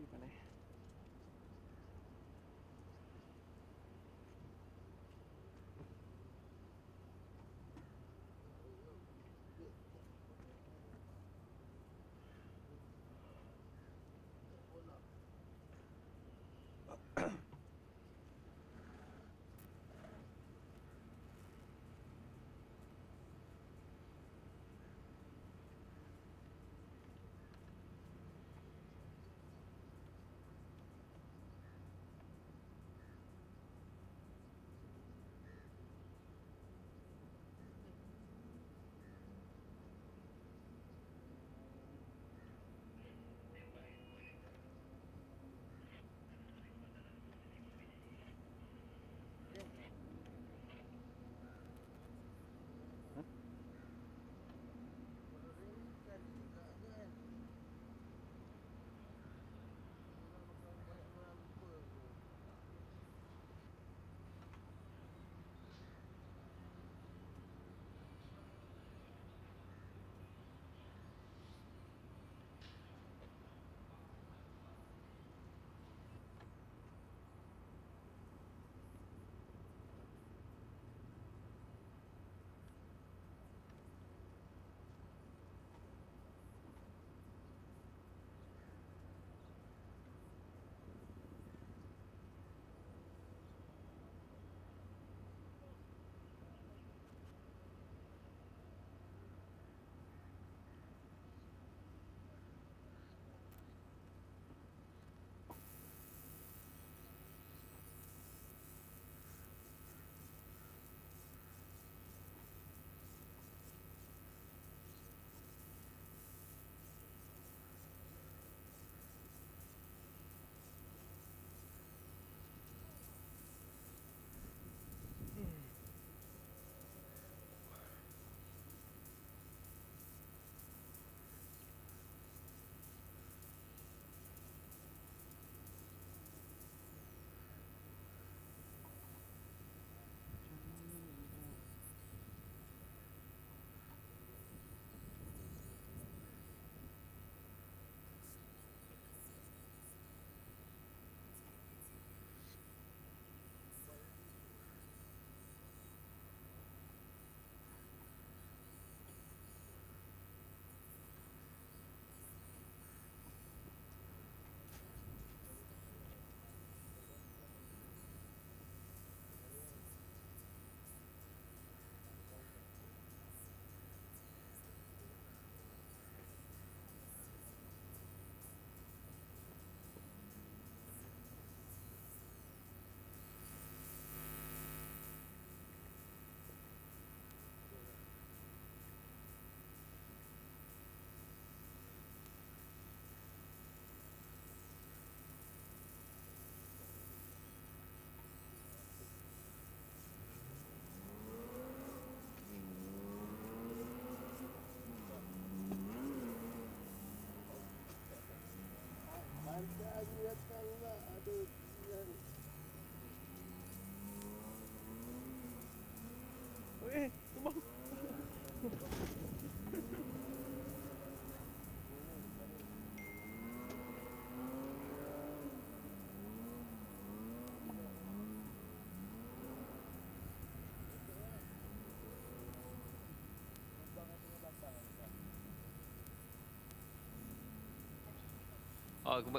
ไปไหน Okay, tumbang.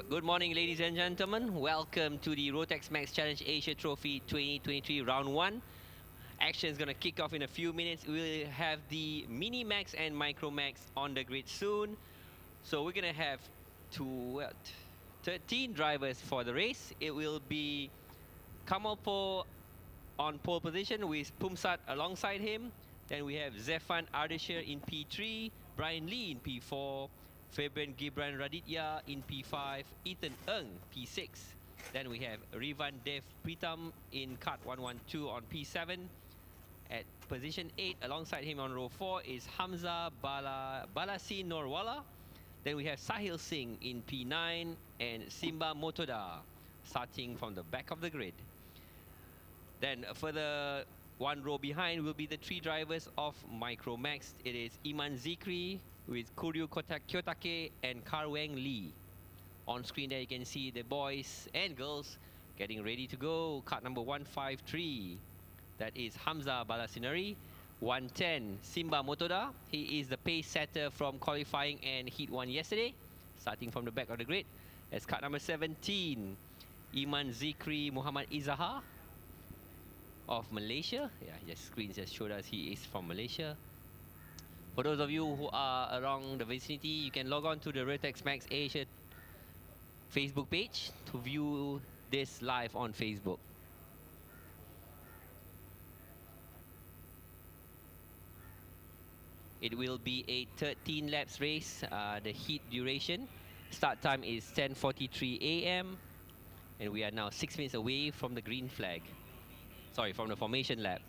Good morning, ladies and gentlemen. Welcome to the Rotex Max Challenge Asia Trophy 2023 Round 1. Action is going to kick off in a few minutes. We'll have the Mini Max and Micro Max on the grid soon. So we're going to have 13 drivers for the race. It will be Kamalpo on pole position with Pumsat alongside him. Then we have Zefan Ardeshir in P3, Brian Lee in P4, Fabian Gibran Raditya in P5, Ethan Ng P6. Then we have Rivan Dev Pritam in Kart 112 on P7. At position 8, alongside him on row 4 is Hamza Balasi Norwala. Then we have Sahil Singh in P9 and Simba Motoda starting from the back of the grid. Then further one row behind will be the 3 drivers of Micro Max. It is Iman Zikri with Kuryu Kyotake and Karweng Lee. On screen there you can see the boys and girls getting ready to go. Kart number 153. That is Hamza Balasinari. 110, Simba Motoda. He is the pace setter from qualifying and heat 1 yesterday, starting from the back of the grid. That's kart number 17, Iman Zikri Muhammad Izaha of Malaysia. Yeah, just screen just showed us he is from Malaysia. For those of you who are around the vicinity, you can log on to the Rotex Max Asia Facebook page to view this live on Facebook. It will be a 13 laps race. The heat duration, start time is 10:43 a.m. and we are now 6 minutes away from the green flag. Sorry, from the formation lap.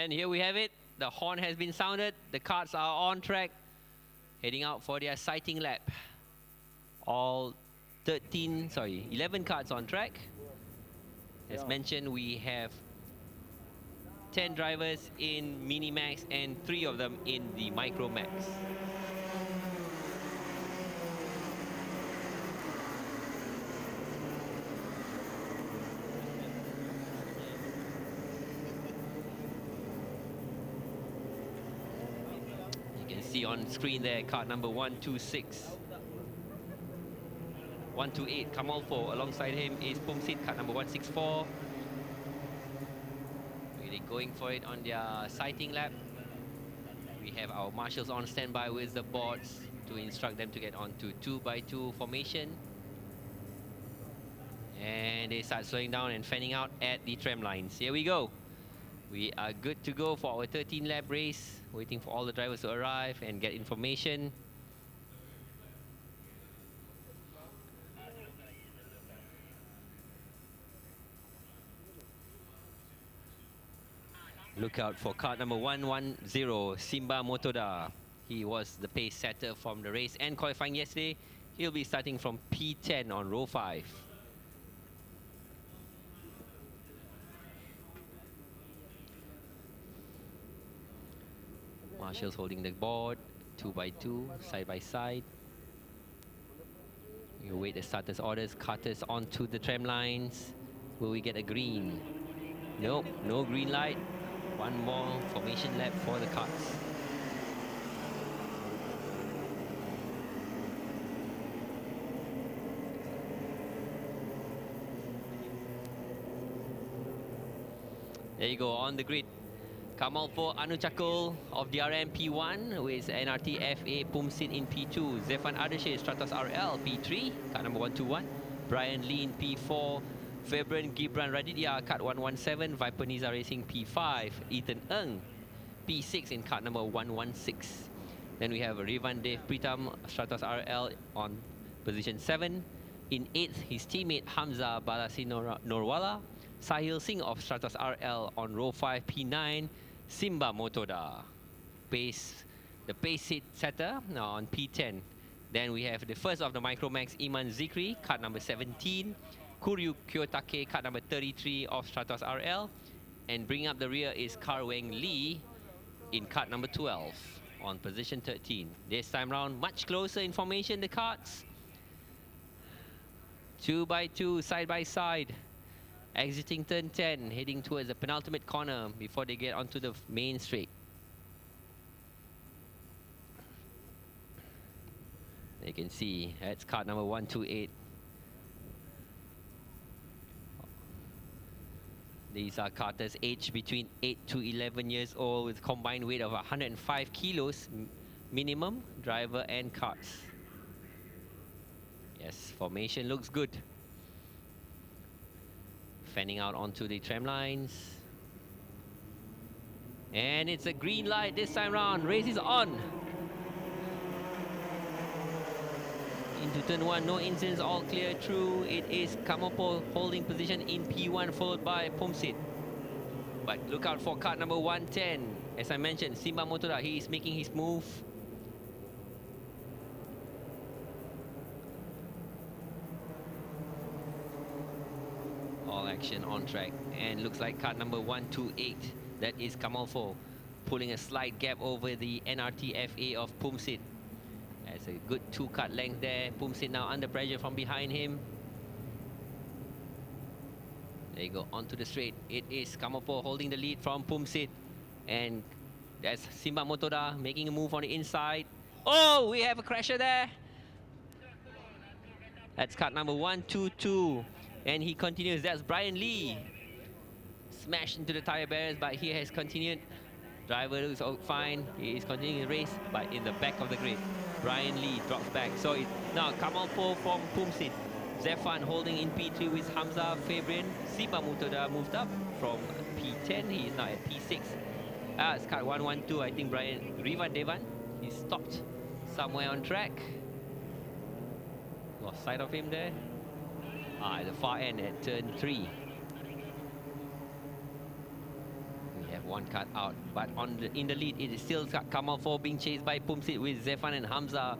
And here we have it. The horn has been sounded. The carts are on track, heading out for their sighting lap. All 11 carts on track. As mentioned, we have 10 drivers in Mini Max and 3 of them in the Micro Max. You can see on screen there, cart number 126. 128, Kamalpo. Alongside him is Pumsit, cart number 164. Really going for it on their sighting lap. We have our marshals on standby with the boards to instruct them to get onto 2x2 formation. And they start slowing down and fanning out at the tram lines. Here we go. We are good to go for our 13-lap race, waiting for all the drivers to arrive and get information. Look out for cart number 110, Simba Motoda. He was the pace setter from the race and qualifying yesterday. He'll be starting from P10 on row 5. Marshall's holding the board, 2x2, side by side. You wait the starters' orders, cutters onto the tram lines. Will we get a green? Nope, no green light. One more formation lap for the carts. There you go, on the grid. Kamalpo Anuchakul of DRM P1 with NRT FA Pumsit in P2. Zefan Ardeshe Stratos RL P3, car number 121. Brian Lee in P4. Febren Gibran Raditya, cut 117. Viper Niza Racing P5. Ethan Ng, P6 in cut number 116. Then we have Rivan Dev Pritam, Stratos RL on position 7. In 8th, his teammate Hamza Balasi Norwala. Sahil Singh of Stratos RL on row 5, P9. Simba Motoda, the pace seat setter, now on P10. Then we have the first of the Micromax, Iman Zikri, cut number 17. Kuryu Kiyotake, cut number 33 of Stratos RL. And bringing up the rear is Karweng Lee in cut number 12 on position 13. This time round, much closer in formation, the carts. 2x2, side by side. Exiting turn 10, heading towards the penultimate corner before they get onto the main straight. You can see that's cart number 128. These are carters aged between 8 to 11 years old with combined weight of 105 kilos minimum, driver and carts. Yes, formation looks good. Fanning out onto the tram lines. And it's a green light this time round. Race is on. Into turn 1, no incidents, all clear through. It is Kamopo holding position in P1, followed by Pumsit. But look out for cart number 110. As I mentioned, Simba Motoda, he is making his move. All action on track, and looks like cart number 128, that is Kamalfo, pulling a slight gap over the NRT FA of Pumsit. That's a good 2-cut length there. Pumsit now under pressure from behind him. There you go, onto the straight. It is Kamalfo holding the lead from Pumsit, and that's Simba Motoda making a move on the inside. Oh, we have a crasher there. That's cart number 122. And he continues. That's Brian Lee. Smashed into the tire barriers, but he has continued. Driver looks fine. He is continuing the race, but in the back of the grid. Brian Lee drops back. So it's now Kamalpo from Pumsit. Zefan holding in P3 with Hamza Fabrin. Simba Motoda moved up from P10. He is now at P6. It's cart 112. I think Rivan Devan, he stopped somewhere on track. Lost sight of him there. At the far end at turn 3. We have One cut out, but in the lead, it is still Kamal4 being chased by Pumsit with Zefan and Hamza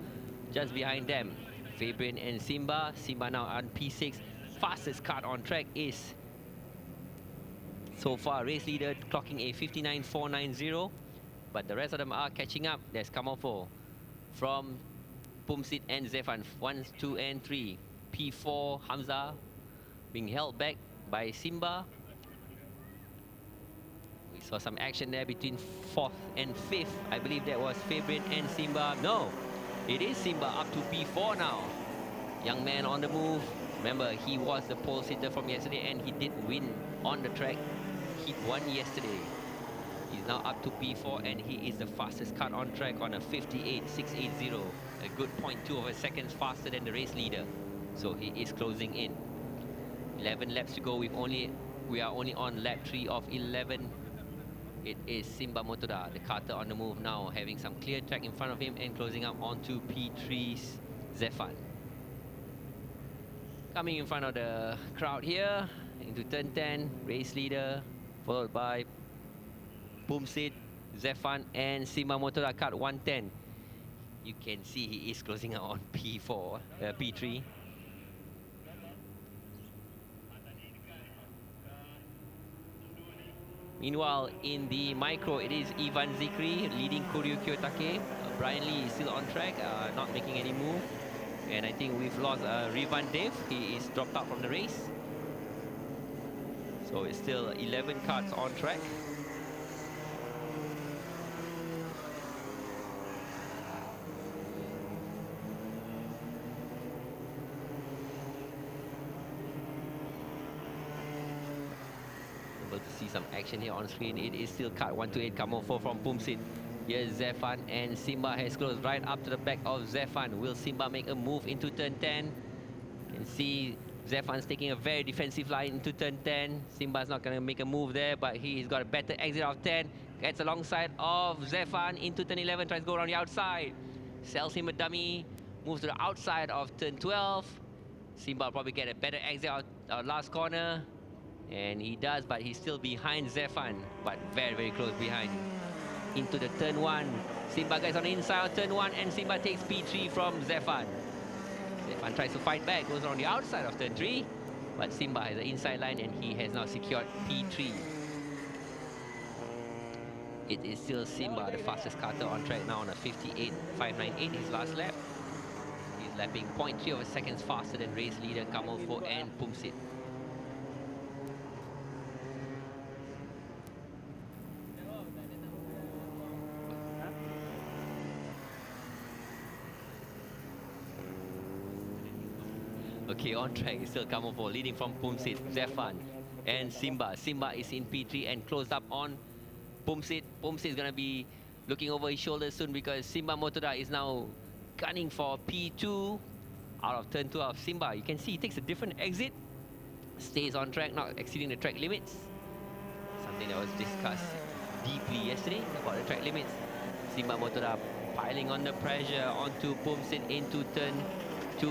just behind them. Fabian and Simba. Simba now on P6. Fastest cut on track is so far race leader clocking a 59.490, but the rest of them are catching up. There's Kamal4 from Pumsit and Zefan, 1, 2, and 3. P4 Hamza being held back by Simba. We saw some action there between 4th and 5th. I believe that was Fabian and Simba. No, it is Simba up to P4 now. Young man on the move. Remember, he was the pole sitter from yesterday and he did win on the track. He won yesterday. He's now up to P4 and he is the fastest cut on track on a 58.680. A good 0.2 of a second faster than the race leader. So he is closing in. 11 laps to go. We are only on lap 3 of 11. It is Simba Motoda, the cutter on the move now, having some clear track in front of him and closing up onto P3's Zefan. Coming in front of the crowd here, into turn 10, race leader, followed by Pumsit, Zefan, and Simba Motoda, cut 110. You can see he is closing out on P3. Meanwhile, in the micro, it is Ivan Zikri leading Koryo Kiyotake. Brian Lee is still on track, not making any move. And I think we've lost Rivan Dev. He is dropped out from the race. So it's still 11 cars on track. Able to see some action here on screen. It is still cut 128 Kamal4 from Pumsit. Here's Zefan and Simba has closed right up to the back of Zefan. Will Simba make a move into turn 10? You can see Zefan's taking a very defensive line into turn 10. Simba's not going to make a move there, but he's got a better exit of 10. Gets alongside of Zefan into turn 11, tries to go around the outside. Sells him a dummy, moves to the outside of turn 12. Simba will probably get a better exit out last corner. And he does, but he's still behind Zefan, but very, very close behind. Into the turn 1. Simba gets on the inside of turn 1 and Simba takes P3 from Zefan. Zefan tries to fight back, goes on the outside of turn 3, but Simba has the inside line and he has now secured P3. It is still Simba, the fastest cutter on track now on a 58.598 his last lap. He's lapping 0.3 of a seconds faster than race leader Kamal4 and Pumsit. Okay, on track is still Kamal4, leading from Pumsit, Zefan, and Simba. Simba is in P3 and closed up on Pumsit. Pumsit is going to be looking over his shoulder soon because Simba Motoda is now gunning for P2 out of turn 2 of Simba. You can see he takes a different exit, stays on track, not exceeding the track limits. Something that was discussed deeply yesterday about the track limits. Simba Motoda piling on the pressure onto Pumsit into turn 2.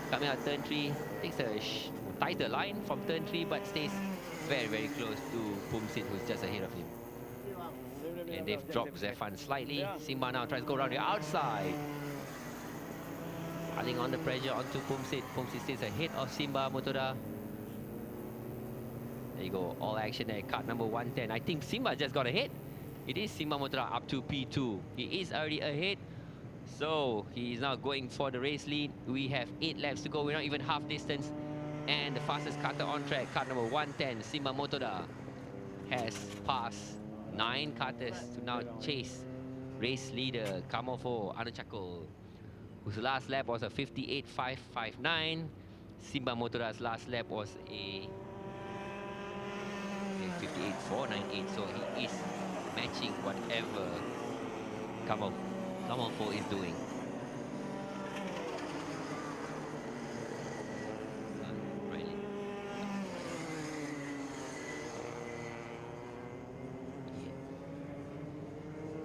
Coming out turn 3, takes a tighter line from turn 3, but stays very, very close to Pumsit, who's just ahead of him. And they've dropped Zefan slightly. Simba now tries to go around the outside. Piling on the pressure onto Pumsit. Pumsit stays ahead of Simba Motoda. There you go, all action there, cut number 110. I think Simba just got ahead. It is Simba Motoda up to P2. He is already ahead. So he is now going for the race lead. We have 8 laps to go. We're not even half distance. And the fastest cutter on track, cut number 110, Simba Motoda, has passed 9 cutters to now chase race leader Kamal4 Anuchakul, whose last lap was a 58.559. Simba Motoda's last lap was a 58.498. So he is matching whatever Kamal4 is doing.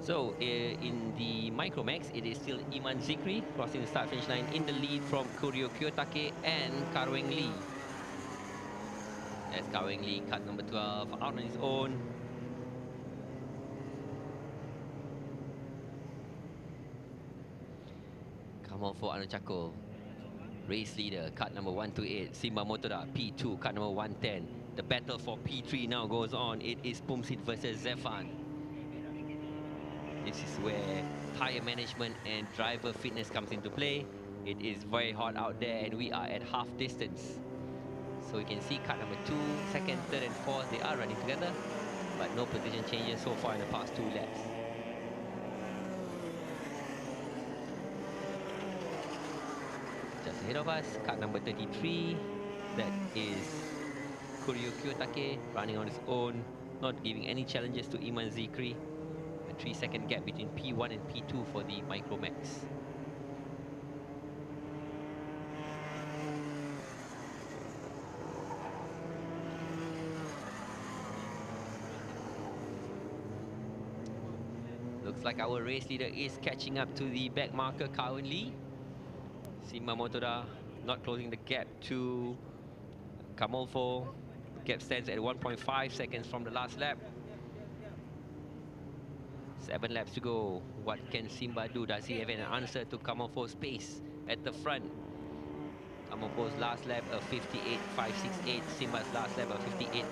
So in the Micromax, it is still Iman Zikri crossing the start finish line in the lead from Koryo Kiyotake and Karweng Lee. As Karweng Lee cut number 12 out on his own. on for Anuchakul. Race leader, cut number 128, Simba Motoda, P2, cut number 110. The battle for P3 now goes on. It is Pumsit versus Zefan. This is where tire management and driver fitness comes into play. It is very hot out there and we are at half distance. So you can see cut number 2, second, third and fourth, they are running together, but no position changes so far in the past 2 laps. Just ahead of us, cut number 33, that is Kuryo Kiyotake running on his own, not giving any challenges to Iman Zikri. A 3-second gap between P1 and P2 for the Micromax. Looks like our race leader is catching up to the back marker currently. Simba Motoda not closing the gap to Kamolfo. Gap stands at 1.5 seconds from the last lap. 7 laps to go. What can Simba do? Does he have an answer to Kamolfo's pace at the front? Kamolfo's last lap of 58.568. Simba's last lap of 58.4.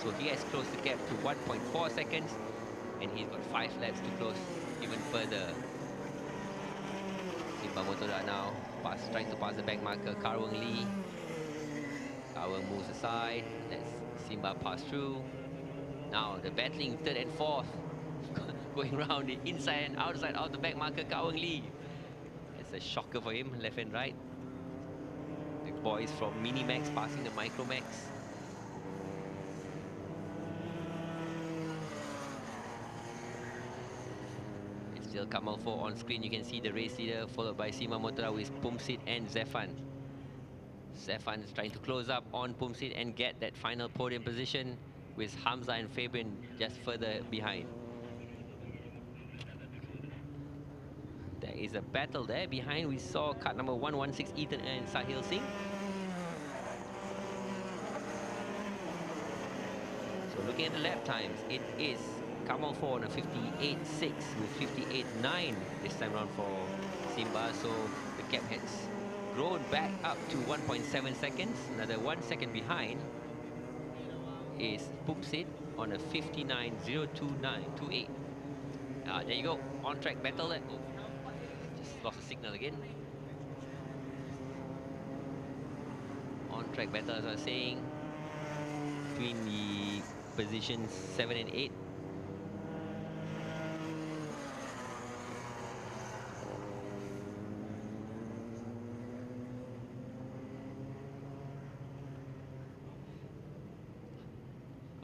So he has closed the gap to 1.4 seconds. And he's got 5 laps to close even further. Simba Motoda now trying to pass the back marker, Karwang Lee. Karwang moves aside, lets Simba pass through. Now the battling third and fourth, going around the inside and outside of the back marker, Karwang Lee. It's a shocker for him, left and right. The boys from Minimax passing the Micromax. Still Kamalfo on screen. You can see the race leader followed by Simba Motoda with Pumsit and Zefan. Zefan is trying to close up on Pumsit and get that final podium position with Hamza and Fabian just further behind. There is a battle there behind. We saw cut number 116 Ethan and Sahil Singh. So looking at the lap times, it is Kamal 4 on a 58.6 with 58.9 this time around for Simba. So the gap has grown back up to 1.7 seconds. Another 1 second behind is Pumsit on a 59.029.28. There you go, on track battle. Oh, just lost the signal again. On track battle, as I was saying, between the positions 7 and 8.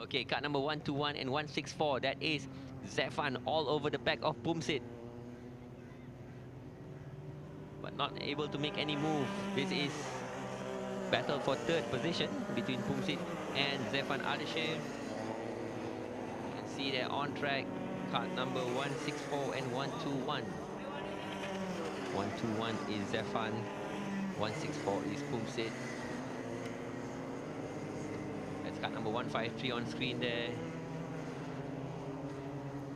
Okay, cut number 121 and 164. That is Zefan all over the back of Pumsit, but not able to make any move. This is battle for third position between Pumsit and Zefan Ardeshir. You can see they're on track. Cut number 164 and 121. 121 is Zefan, 164 is Pumsit. Cut number 153 on screen there.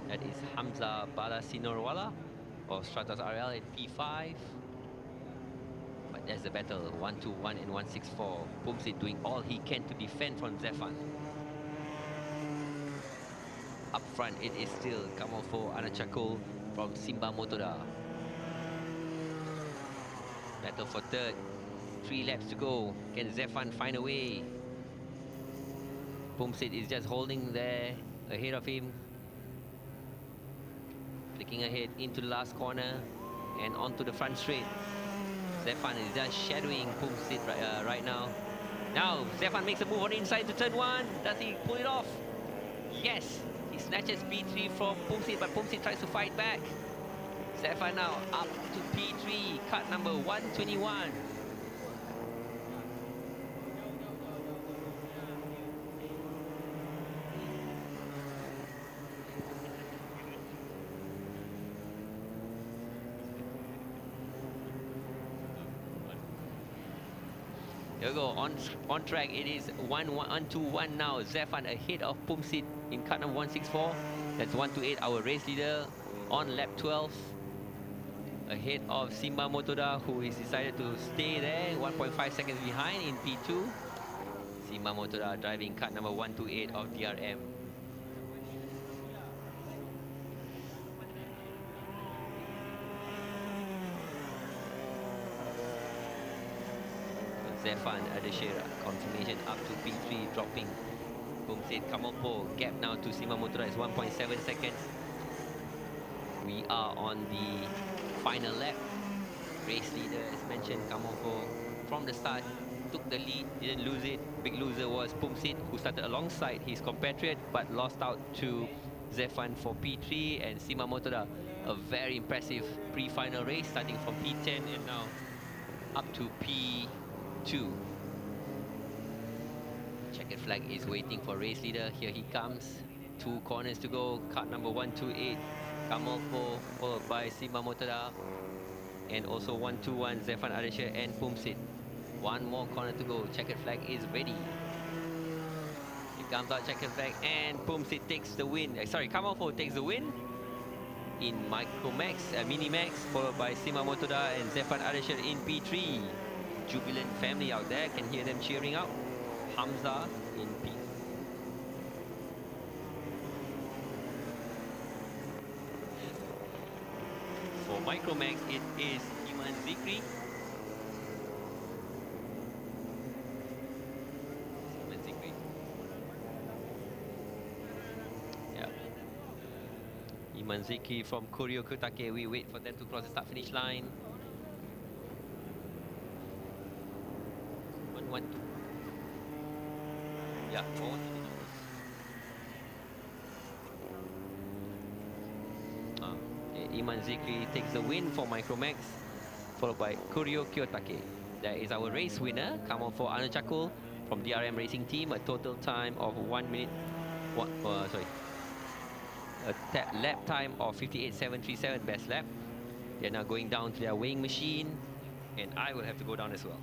That is Hamza Balasinorwala or Stratos RL in P5. But there's the battle, 121 and 164. Pumsit doing all he can to defend from Zefan. Up front, it is still Kamofo Anachakul from Simba Motoda. Battle for third. 3 laps to go. Can Zefan find a way? Pumsit is just holding there ahead of him. Flicking ahead into the last corner and onto the front straight. Zefan is just shadowing Pumsit right now. Now Zefan makes a move on the inside to turn 1. Does he pull it off? Yes. He snatches P3 from Pumsit, but Pumsit tries to fight back. Zefan now up to P3, cut number 121. There we go, on track. It is 1-1-2-1 now. Zefan ahead of Pumsit in cut number 164. That's 128, our race leader on lap 12. ahead of Simba Motoda, who is decided to stay there, 1.5 seconds behind in P2. Simba Motoda driving car number 128 of DRM. Zefan Adeshera, confirmation up to P3, dropping. Bumsit Kamopo, gap now to Simba Motoda is 1.7 seconds. We are on the final lap. Race leader, as mentioned, Kamopo, from the start, took the lead, didn't lose it. Big loser was Pumsit, who started alongside his compatriot, but lost out to Zefan for P3, and Simba Motoda, a very impressive pre-final race, starting from P10 and now up to P2. Checkered flag is waiting for race leader. Here he comes. 2 corners to go. Cut number 128, Kamopo, followed by Simba Motoda. And also 121, Zefan Adesha and Pumsit. One more corner to go. Checkered flag is ready. It comes out, checkered flag, and Pumsit takes the win. Sorry, Kamopo takes the win in Micromax, Mini Max, followed by Simba Motoda and Zefan Adesha in P3. Jubilant family out there, can hear them cheering out. Hamza in P. For Micromax, it is Iman Zikri. Iman Zikri. Yeah. Iman Zikri from Koryo Kotake. We wait for them to cross the start finish line. 112. Yeah, 412. Iman Zikri takes the win for Micromax, followed by Kuryo Kiyotake. That is our race winner. Come on for Arnold Chakul from DRM Racing Team. A total time of 1 minute. A lap time of 58.737, best lap. They're now going down to their weighing machine, and I will have to go down as well.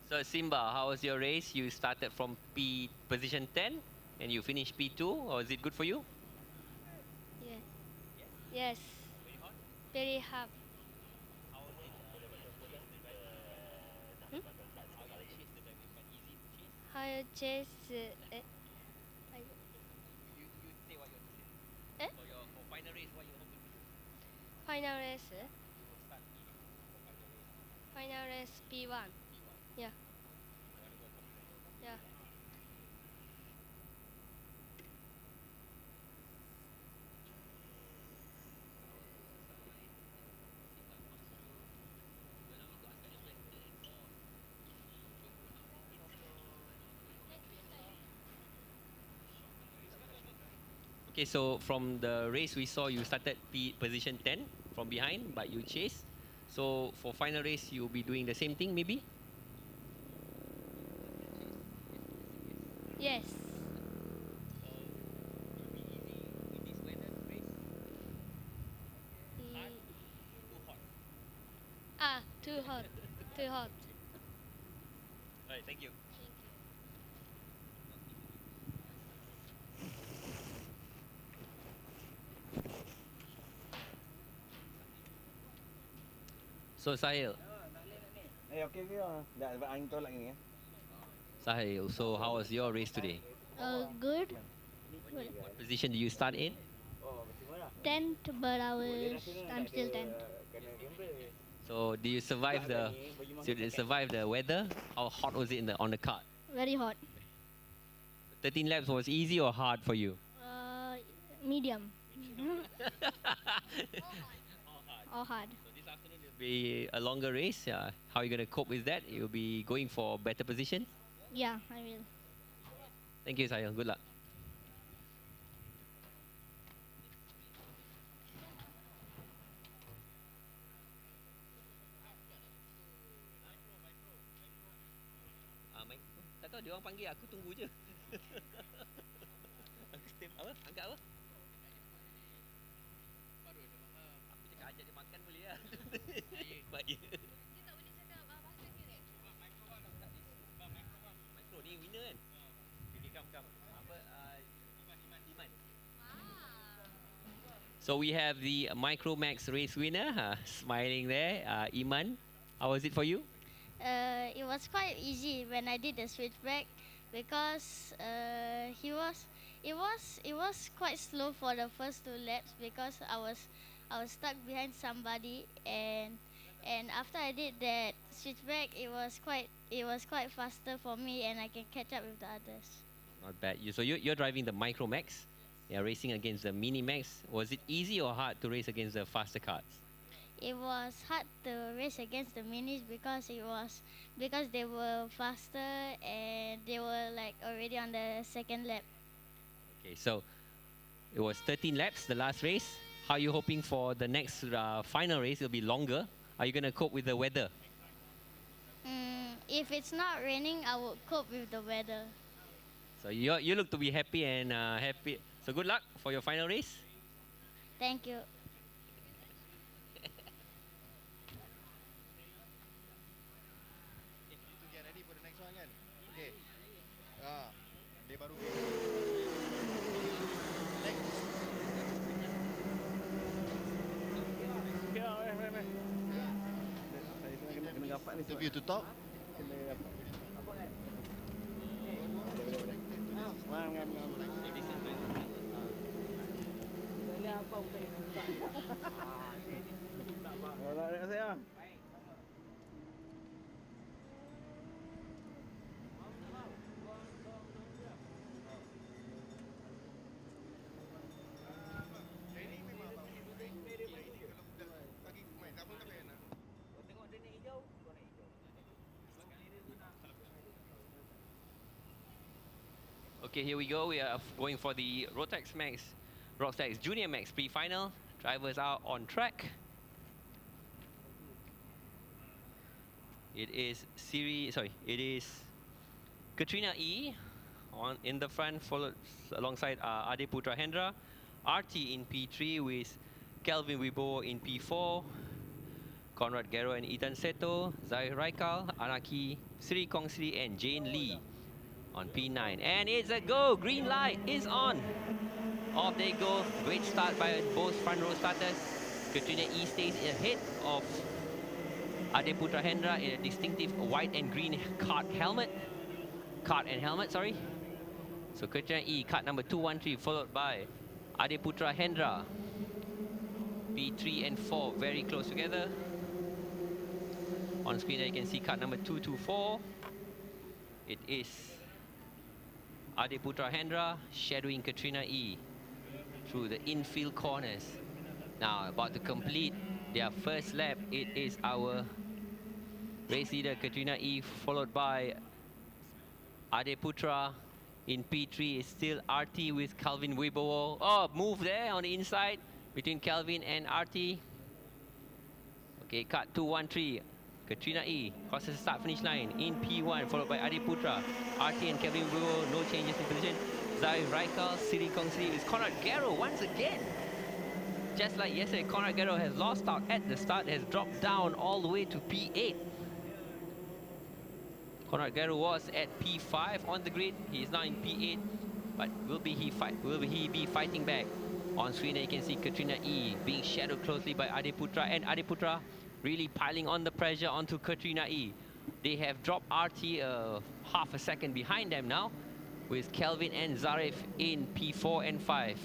So Simba, how was your race? You started from P position 10 and you finished P2, or is it good for you? Yes. Yes. Very hard. Hmm? How you chase? I- You say what you want to say. eh? For final race, what you hoping to do? Final race. You will start P for final race. Final race P1. P1. Yeah. You want to go for final. Yeah. Power to the side, and Simba comes through. You allow me to ask you a question. Okay, so from the race we saw, you started P position 10 from behind, but you chased. So for final race, you'll be doing the same thing, maybe? Yes. So will be easy in this weather race? Hard? E- Too hot? Too hot. Too hot. Alright, thank you. So Sahil, Okey ke? Dah dapat angin tolak ni ya. Sahil, so how was your race today? Good. What position did you start in? Oh, macam mana? 10th, but I'm still 10th. Kena gambar. So did you survive the weather? How hot was it on the kart? Very hot. 13 laps was easy or hard for you? Medium. Or hard. So this afternoon will be a longer race. How are you going to cope with that? You'll be going for better position. Yeah, I will. Thank you, Sahil. Good luck. Tak tahu dia orang panggil aku tunggu je. Aku step apa? Angkat apa? Aku cakap ajak dia makan boleh lah. Baik. Micro ni winner kan? Okay, come. Apa? Iman. So we have the Micro Max race winner, smiling there, Iman. How was it for you? It was quite easy when I did the switchback because it was quite slow for the first 2 laps because I was stuck behind somebody, and after I did that switchback it was quite faster for me and I can catch up with the others. Not bad. You're driving the Micro Max. You're racing against the Mini Max. Was it easy or hard to race against the faster cars? It was hard to race against the minis because they were faster and they were like already on the second lap. Okay, so it was 13 laps, the last race. How are you hoping for the next final race? It'll be longer. Are you going to cope with the weather? If it's not raining, I would cope with the weather. So you look to be happy and happy. So good luck for your final race. Thank you. To get ready for the next one kan? Okay. Dia baru next. Ya, weh. Saya kena gapak ni. Interview to talk. Kena gapak. Ngam. Ini apa bukan ini? Orang dekat saya. Okay, here we go. We are going for the Rotax Junior Max pre-final. Drivers are on track. It is Katrina E in the front, followed alongside Ade Putra Hendra. RT in P3 with Kelvin Wibo in P4. Conrad Gero and Ethan Seto, Zahir Raikal, Anaki, Sri Kongsri and Jane Lee on P9. And it's a go! Green light is on! Off they go. Great start by both front row starters. Katrina E stays ahead of Adeputra Hendra in a distinctive white and green cart and helmet, sorry. So Katrina E, cart number 213, followed by Adeputra Hendra. P3 and 4 very close together. On screen there you can see cart number 224. It is Adeputra Hendra shadowing Katrina E through the infield corners. Now about to complete their first lap. It is our race leader Katrina E, followed by Adeputra. In P3 is still RT with Calvin Wibowo. Oh, move there on the inside between Calvin and RT. Okay, cut 213. Katrina E crosses the start finish line in P1, followed by Adeputra. RT and Calvin Wibowo, no changes in position. Zahir Raikal, Siri Kongsri is Conrad Gero once again. Just like yesterday, Conrad Gero has lost out at the start, has dropped down all the way to P8. Conrad Gero was at P5 on the grid. He is now in P8, but will he be fighting back? On screen there you can see Katrina E being shadowed closely by Adeputra, and Adeputra really piling on the pressure onto Katrina E. They have dropped RT half a second behind them now, with Kelvin and Zarif in P4 and 5.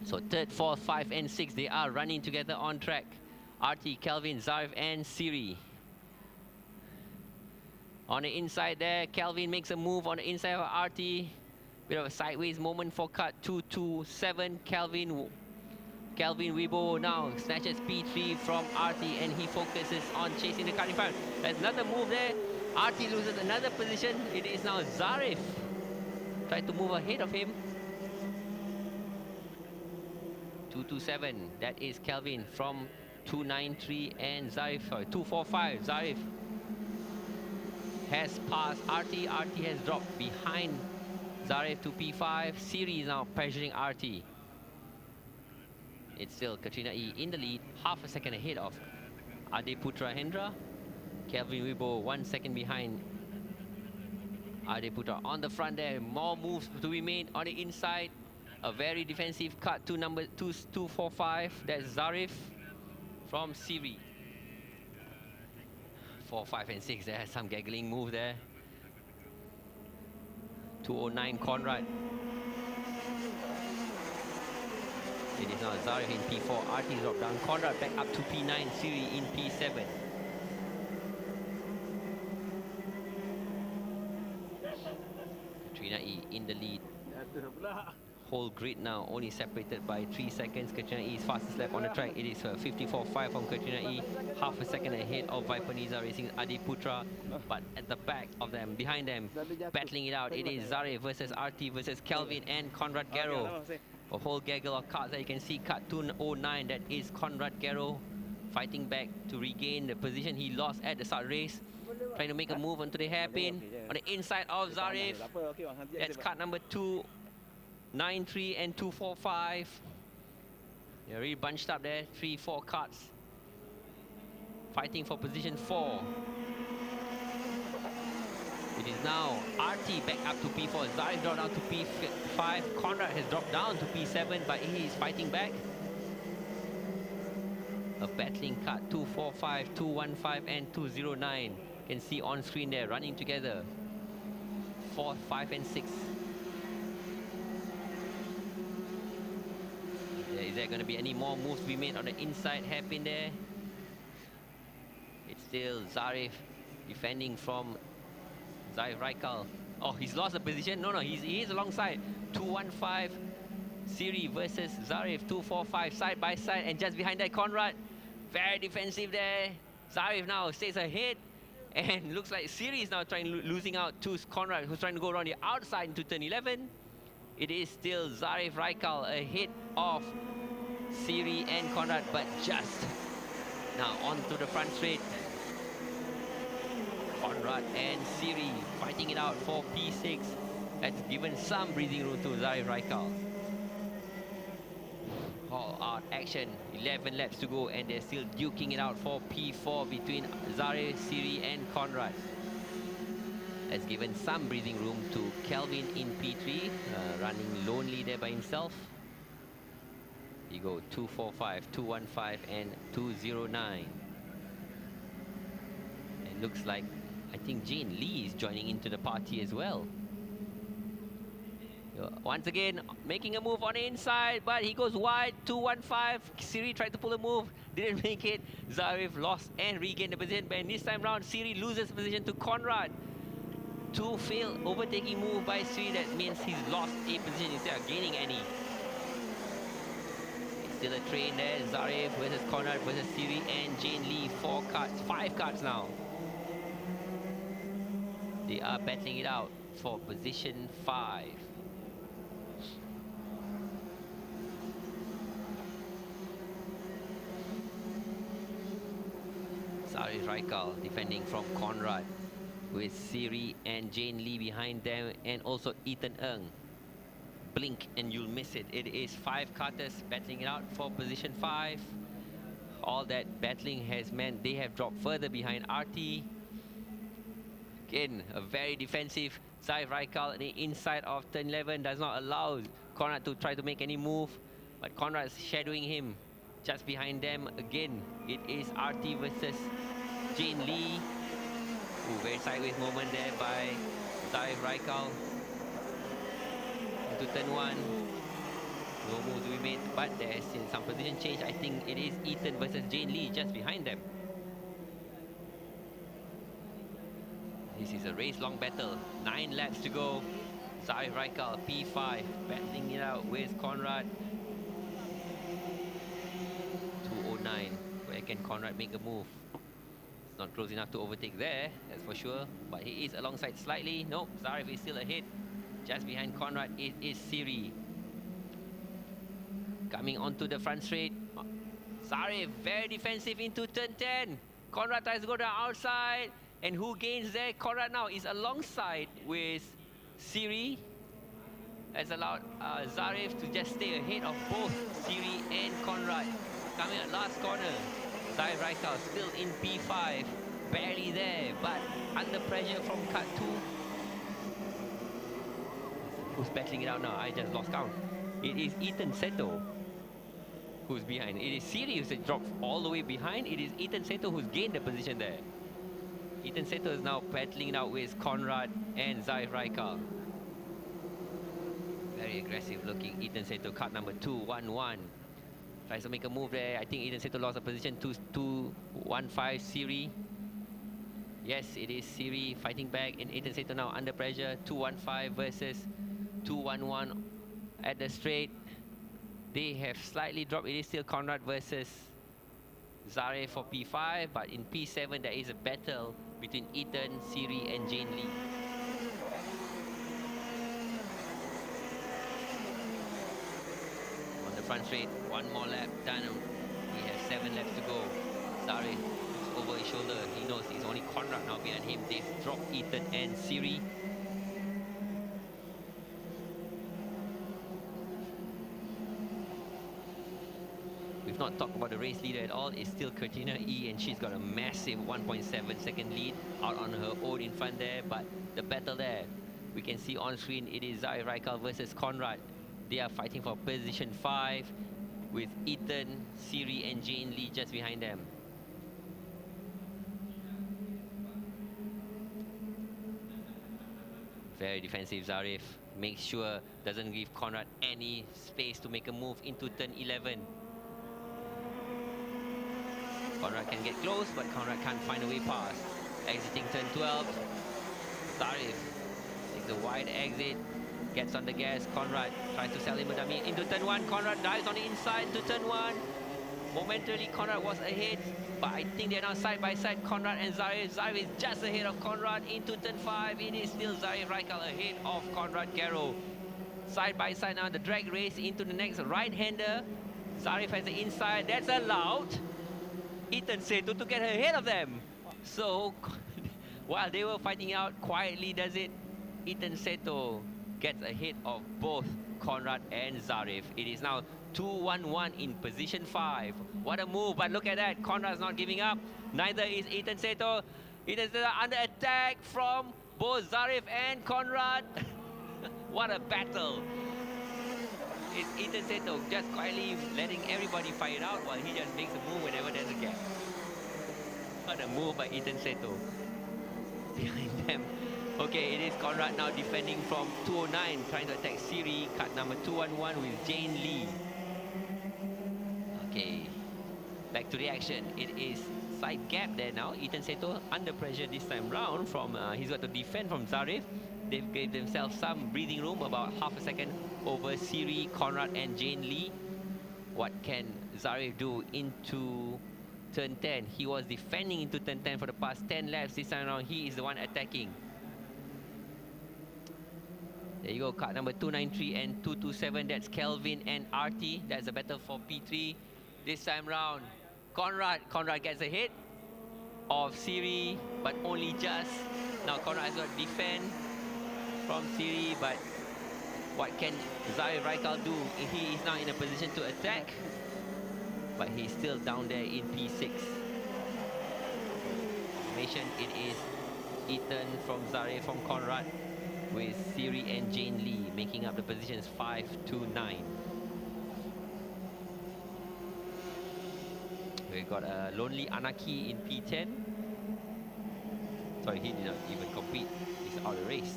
So 3rd, 4th, 5 and 6, they are running together on track. RT, Kelvin, Zarif and Siri. On the inside there, Kelvin makes a move on the inside of RT. Bit of a sideways moment for cut 227. Kelvin Wibo now snatches P3 from RT and he focuses on chasing the car in front. There's another move there. RT loses another position. It is now Zarif trying to move ahead of him. 227, that is Kelvin from 293 and Zarif, sorry, 245. Zarif has passed RT. RT has dropped behind Zarif to P5. Siri is now pressuring RT. It's still Katrina E in the lead, half a second ahead of Adeputra Hendra. Kelvin Wibo 1 second behind Adeputra. On the front there, more moves to be made on the inside. A very defensive cut to number 245. That's Zarif from Siri. 4, 5 and 6, there's some giggling move there. 209 Conrad. It is now Zarif in P4, RT drop down, Conrad back up to P9, Siri in P7. Katrina E in the lead. Whole grid now only separated by 3 seconds. Katrina E's fastest lap on the track. It is 54.5 from Katrina E, half a second ahead of Vipaniza Racing Adeputra. But at the back of them, behind them, battling it out, it is Zarif versus RT versus Kelvin and Conrad Gero. A whole gaggle of cars that you can see. Cut 209, that is Conrad Gero fighting back to regain the position he lost at the start race. Trying to make a move onto the hairpin on the inside of Zarif. That's cut number 293 and 245. They're really bunched up there. 3, 4 carts fighting for position 4. It is now RT back up to P4. Zarif dropped down to P5. Conrad has dropped down to P7, but he is fighting back. A battling cut 245, 215 and 209. You can see on screen there running together. 4, 5 and 6. Is there going to be any more moves to be made on the inside hairpin there? It's still Zarif defending from Zahir Raikal. Oh, he's lost the position. No, he is alongside. 215 Siri versus Zarif. 245 side by side, and just behind that Conrad. Very defensive there. Zarif now stays ahead, and looks like Siri is now losing out to Conrad, who's trying to go around the outside into turn 11. It is still Zarif Raikal ahead of Siri and Conrad, but just now onto the front straight. Conrad and Siri fighting it out for P6. That's given some breathing room to Zarif Raikal. all-out action. 11 laps to go, and they're still duking it out for P4 between Zarif, Siri, and Conrad. Has given some breathing room to Kelvin in P3, running lonely there by himself. You go 245, 215, and 209. It looks like, I think Jane Lee is joining into the party as well. Once again, making a move on the inside, but he goes wide, 215. Siri tried to pull a move, didn't make it. Zarif lost and regained the position, but this time round, Siri loses position to Conrad. Two failed overtaking move by Siri, that means he's lost a position instead of gaining any. It's still a train there, Zarif versus Conrad versus Siri and Jane Lee. 5 cards now. They are battling it out for position 5. Zarif Raikal defending from Conrad, with Siri and Jane Lee behind them, and also Ethan Ng. Blink and you'll miss it. It is 5 karters battling it out for position 5. All that battling has meant they have dropped further behind RT. Again, a very defensive Zarif Raikal. The inside of turn 11 does not allow Conrad to try to make any move, but Conrad's shadowing him. Just behind them again, it is RT versus Jane Lee. Ooh, very sideways moment there by Zarif Raikal. Into turn 1. No moves to be made, but there's some position change. I think it is Ethan versus Jane Lee just behind them. This is a race-long battle. 9 laps to go. Zarif Raikal, P5, battling it out with Conrad. 209. Where can Conrad make a move? It's not close enough to overtake there, that's for sure. But he is alongside slightly. Nope, Zarif is still ahead. Just behind Conrad, it is Siri. Coming onto the front straight. Zarif, very defensive into turn 10. Conrad tries to go to the outside. And who gains there? Conrad now is alongside with Siri. Has allowed Zarif to just stay ahead of both Siri and Conrad. Coming at last corner. Zarif Raikal still in P5. Barely there, but under pressure from cut 2. Who's battling it out now? I just lost count. It is Ethan Seto who's behind. It is Siri who's dropped all the way behind. It is Ethan Seto who's gained the position there. Ethan Seto is now battling it out with Conrad and Zarif Raikal. Very aggressive looking Ethan Seto, cut number 211. Tries to make a move there. I think Ethan Seto lost a position to 215 Siri. Yes, it is Siri fighting back, and Ethan Seto now under pressure. 215 versus 211 at the straight. They have slightly dropped. It is still Conrad versus Zarif for P5, but in P7 there is a battle between Ethan, Siri and Jane Lee. On the front straight, one more lap done. We have 7 laps to go. Zarif looks over his shoulder. He knows it's only Conrad now behind him. They've dropped Ethan and Siri. We've not talked about the race leader at all. It's still Katrina E, and she's got a massive 1.7 second lead out on her own in front there. But the battle there, we can see on screen, it is Zarif Raikal versus Conrad. They are fighting for position 5 with Ethan, Siri and Jane Lee just behind them. Very defensive Zarif. Makes sure doesn't give Conrad any space to make a move into turn 11. Conrad can get close, but Conrad can't find a way past. Exiting turn 12. Zarif takes a wide exit, gets on the gas. Conrad tries to sell him a dummy into turn 1. Conrad dives on the inside to turn 1. Momentarily, Conrad was ahead, but I think they're now side by side, Conrad and Zarif. Zarif is just ahead of Conrad into turn 5. It is still Zarif Raikal ahead of Conrad Garrow. Side by side now, the drag race into the next right-hander. Zarif has the inside. That's allowed Ethan Seto to get ahead of them. So, while they were fighting out, quietly does it, Ethan Seto gets ahead of both Conrad and Zarif. It is now 2-1-1 in position 5. What a move, but look at that. Conrad's not giving up. Neither is Ethan Seto. Ethan Seto under attack from both Zarif and Conrad. What a battle. It's Ethan Seto just quietly letting everybody fight it out while he just makes a move whenever there's a gap. What a move by Ethan Seto. Behind them. Okay, it is Conrad now defending from 209, trying to attack Siri, cut number 211 with Jane Lee. Okay, back to the action. It is side gap there now. Ethan Seto under pressure this time round from, he's got to defend from Zarif. They've gave themselves some breathing room, about half a second over Siri, Conrad and Jane Lee. What can Zarif do into turn 10? He was defending into turn 10 for the past 10 laps. This time around, he is the one attacking. There you go, car number 293 and 227. That's Kelvin and RT. That's a battle for P3. This time round, Conrad gets a hit of Siri, but only just. Now Conrad has got to defend from Siri, but what can Zahir Raikal do? He is now in a position to attack, but he's still down there in P6. Formation, it is Ethan from Zahir from Conrad, with Siri and Jane Lee making up the positions 5 to 9. We've got a Lonely Anarchy in P10. Sorry, he did not even compete. He's out of the race.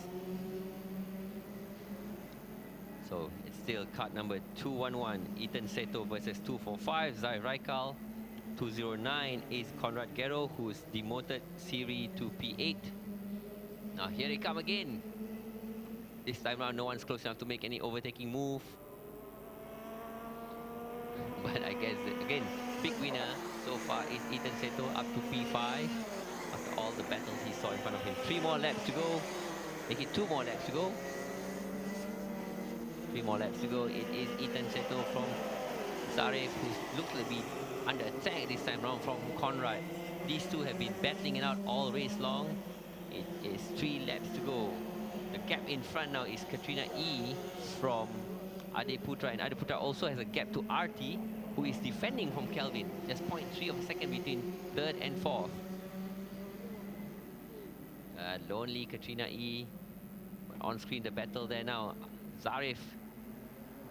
So it's still cut number 211, Ethan Seto versus 245, Zahir Raikal. 209 is Conrad Guerrero, who's demoted Siri to P8. Now here they come again. This time around, no one's close enough to make any overtaking move. But I guess, again, big winner so far is Ethan Seto, up to P5. After all the battles he saw in front of him. 3 more laps to go. Make it 2 more laps to go. 3 more laps to go. It is Ethan Seto from Zarif, who looks to be under attack this time round from Conrad. These two have been battling it out all race long. It is 3 laps to go. The gap in front now is Katrina E from Adeputra, and Adeputra also has a gap to RT, who is defending from Kelvin. Just 0.3 of a second between 3rd and 4th. Lonely Katrina E. On screen, the battle there now. Zarif,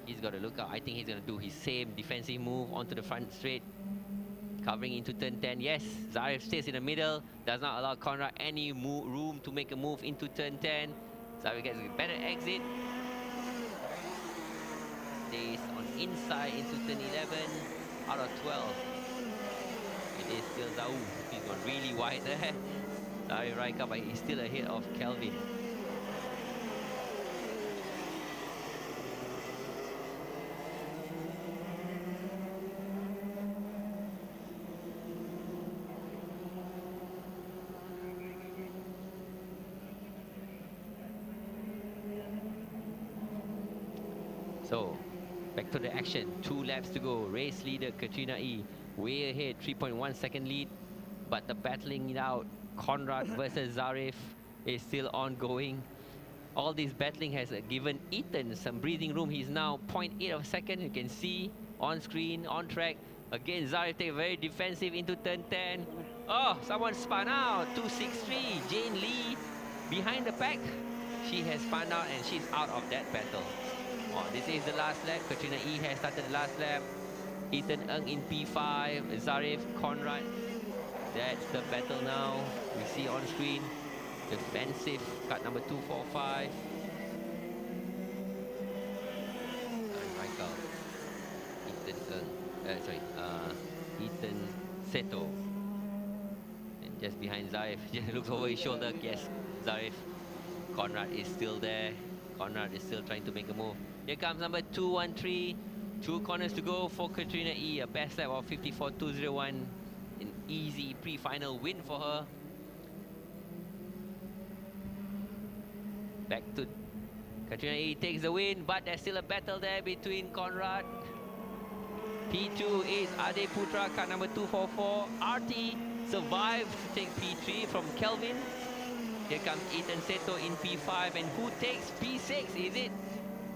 he's got to look out. I think he's going to do his same defensive move onto the front straight, covering into turn 10. Yes, Zarif stays in the middle, does not allow Conrad any room to make a move into turn 10. Zarif gets a better exit. Stays on inside into turn 11 out of 12. It is still Zau. He's gone really wide there. Zarif Raikal, but he's still ahead of Kelvin. So, back to the action. 2 laps to go. Race leader Katrina E way ahead, 3.1 second lead. But the battling it out, Conrad versus Zarif, is still ongoing. All this battling has given Ethan some breathing room. He's now 0.8 of a second. You can see on screen, on track. Again, Zarif take very defensive into turn 10. Oh, someone spun out. 263. Jane Lee behind the pack. She has spun out and she's out of that battle. Oh, this is the last lap. Katrina E has started the last lap. Ethan Ng in P5. Zarif, Conrad. That's the battle now. We see on screen. Defensive, cut number 245. Raikal. Ethan Seto. And just behind Zarif, just looks over his shoulder. Yes, Zarif. Conrad is still there. Conrad is still trying to make a move. Here comes number 213. 2 corners to go for Katrina E. A best lap of 54.201. An easy pre-final win for her. Back to Katrina E takes the win, but there's still a battle there between Conrad. P2 is Adeputra, car number 244. RT survives to take P3 from Kelvin. Here comes Ethan Seto in P5, and who takes P6? Is it?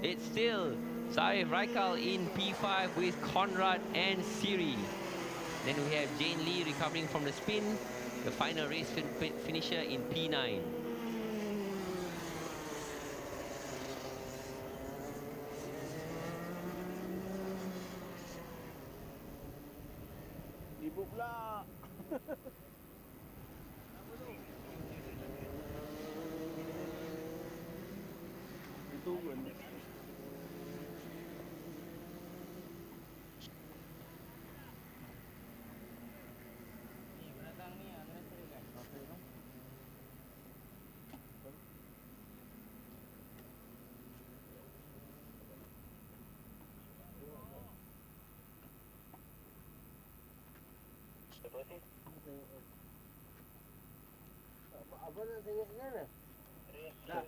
It's still Saif Raikal in P5 with Conrad and Siri. Then we have Jane Lee recovering from the spin. The final race finisher in P9. Ibu pula. Itu pun. Apa nak tengok sana? Dah.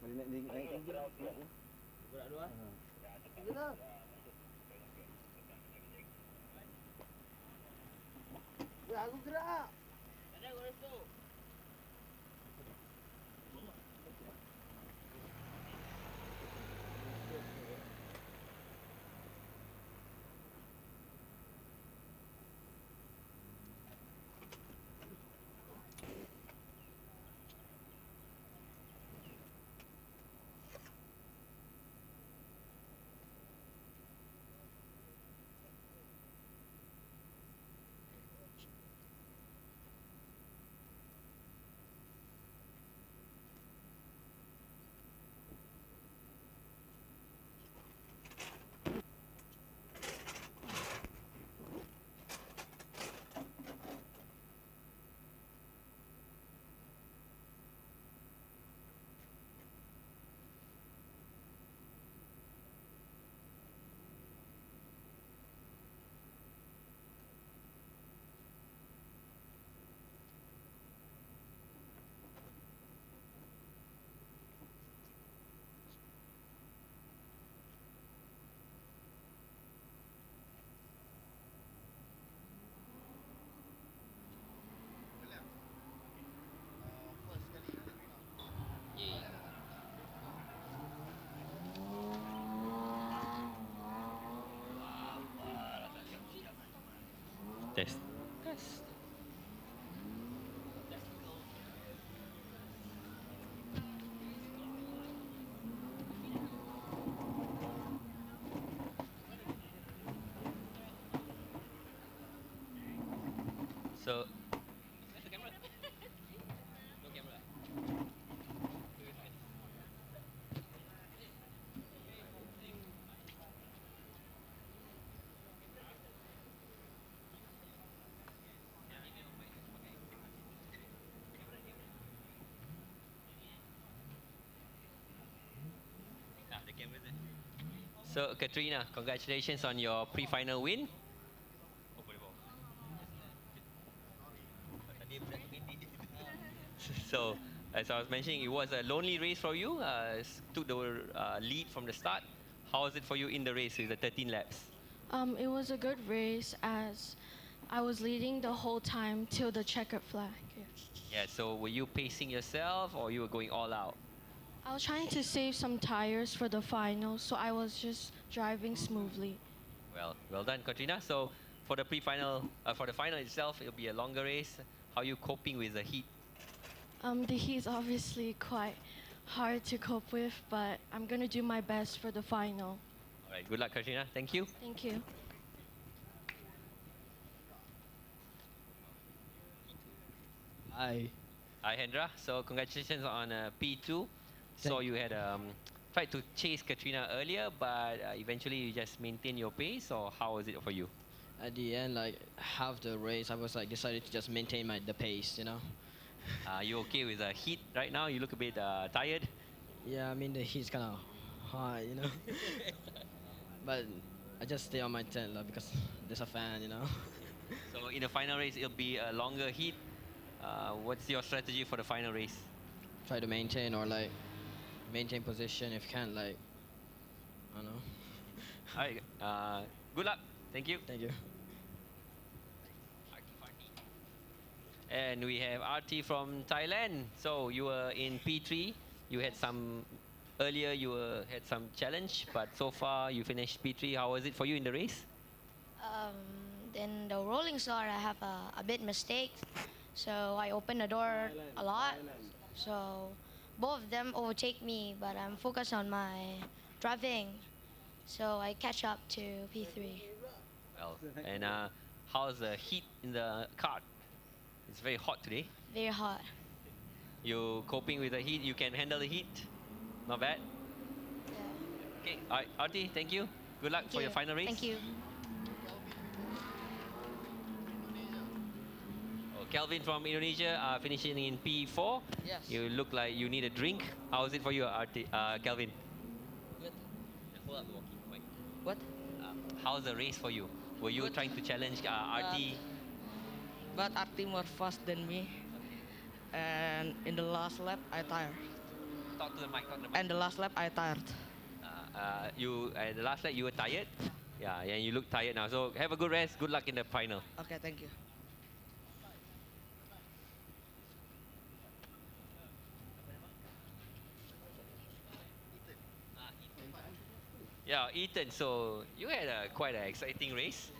Boleh naik tinggi. Berat dua. Gerak. Ya, aku gerak. Ada gua tu. Test. So So Katrina, congratulations on your pre-final win. So, as I was mentioning, it was a lonely race for you. Took the lead from the start. How was it for you in the race with the 13 laps? It was a good race as I was leading the whole time till the checkered flag. Yeah. Yeah, so were you pacing yourself or you were going all out? I was trying to save some tires for the final, so I was just driving smoothly. Well done, Katrina. So for the pre-final, for the final itself, it'll be a longer race. How are you coping with the heat? The heat's obviously quite hard to cope with, but I'm gonna do my best for the final. All right, good luck, Katrina. Thank you. Thank you. Hi. Hi, Hendra. So congratulations on P2. So you had tried to chase Katrina earlier, but eventually you just maintain your pace, or how was it for you? At the end, like half the race, I was like decided to just maintain the pace, you know. Are you okay with the heat right now? You look a bit tired. Yeah, I mean the heat's kind of hot, you know. But I just stay on my tent because there's a fan, you know. So in the final race, it'll be a longer heat. What's your strategy for the final race? Try to maintain or like maintain position if can, like I don't know. All right. Good luck. Thank you. Thank you. And we have RT from Thailand. So you were in P3. You had some earlier you had some challenge, but so far you finished P3. How was it for you in the race? Um, in the rolling start, I have a bit mistake, so I opened the door a lot. So both of them overtake me, but I'm focused on my driving, so I catch up to P3. Well, and how's the heat in the kart? It's very hot today. Very hot. You coping with the heat? You can handle the heat? Not bad. Yeah. Okay, all right, Artie, thank you. Good luck Thank for you. your final race. Thank you. Oh, Kelvin from Indonesia, finishing in P4. Yes. You look like you need a drink. How is it for you, Kelvin? Good. Hold up the walkie mic. What? How's the race for you? Were you Good. trying to challenge RT? But our team were fast than me. And in the last lap, I tired. Talk to the mic. And the last lap, I tired. The last lap you were tired. Yeah, and you look tired now. So have a good rest. Good luck in the final. Okay, thank you. Yeah, Ethan. So you had quite an exciting race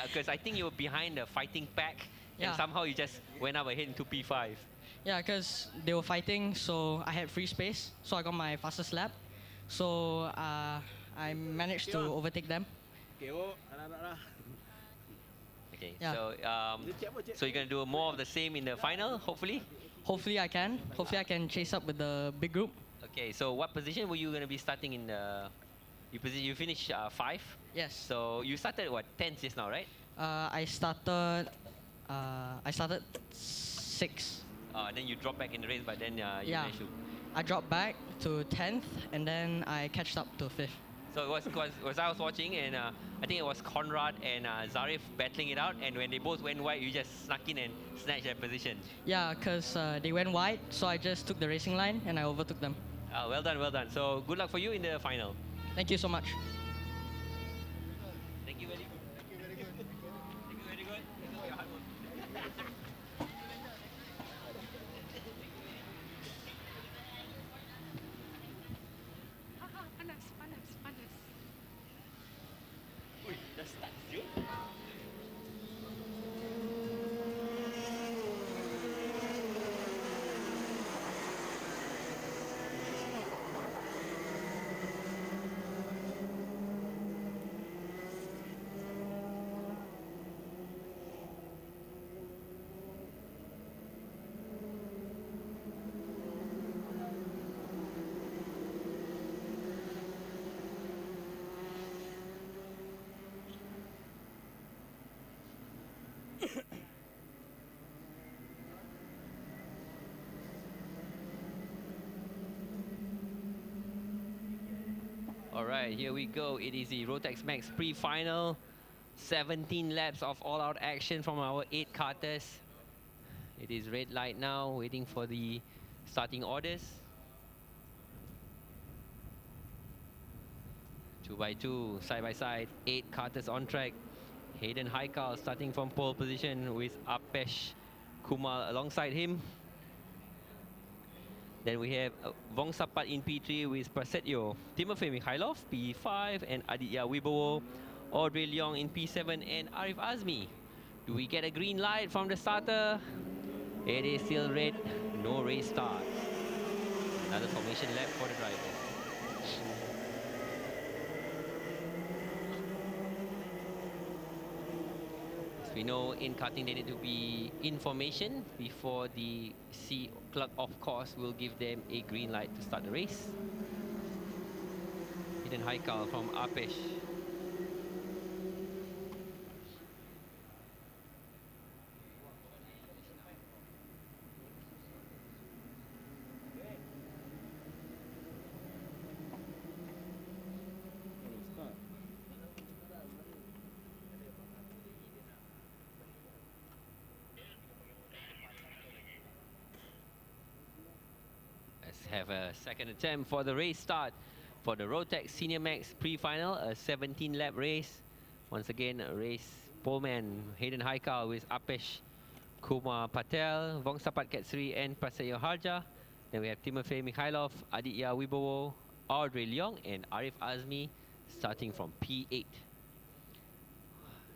because I think you were behind the fighting pack, and Yeah. somehow you just went up ahead into P5. Yeah, because they were fighting, so I had free space, so I got my fastest lap. So I managed to overtake them. Okay, oh, anak-anak. Okay, Yeah. so you're gonna do more of the same in the final, hopefully. Hopefully I can. Hopefully I can chase up with the big group. Okay, so what position were you gonna be starting in the? You finished 5. Yes. So you started what 10th just now, right? I started 6. And then you dropped back in the race, but then you Yeah. managed to. I dropped back to 10th, and then I catched up to 5th. So it was I was watching, and I think it was Conrad and Zarif battling it out, and when they both went wide, you just snuck in and snatched that position. Yeah, because they went wide, so I just took the racing line and I overtook them. Well done, well done. So good luck for you in the final. Thank you so much. Thank you very good. Thank you very good. Thank you very good. Thank you for your hard work. Panas, panas, panas. Ui, dah start siul. Alright, here we go. It is the Rotex Max pre-final. 17 laps of all-out action from our 8 karters. It is red light now, waiting for the starting orders. 2 by 2, side by side, 8 karters on track. Hayden Haikal starting from pole position with Apesh Kumar alongside him. Then we have Vong Sapat in P3 with Prasetyo, Timofey Mikhailov P5, and Aditya Wibowo, Audrey Leong in P7, and Arif Azmi. Do we get a green light from the starter? It is still red, no race start. Another formation lap for the drivers. As we know, in karting they need to be in formation before the C clerk of course will give them a green light to start the race. Hidden Haikal from Apesh. Let's have a second attempt for the race start for the Rotex Senior Max pre-final, a 17 lap race. Once again, a race poleman Hayden Haikal with Apesh Kumar Patel, Vong Sapat Katsuri and Prasetyo Harja. Then we have Timofey Mikhailov, Aditya Wibowo, Audrey Leong, and Arif Azmi starting from P8.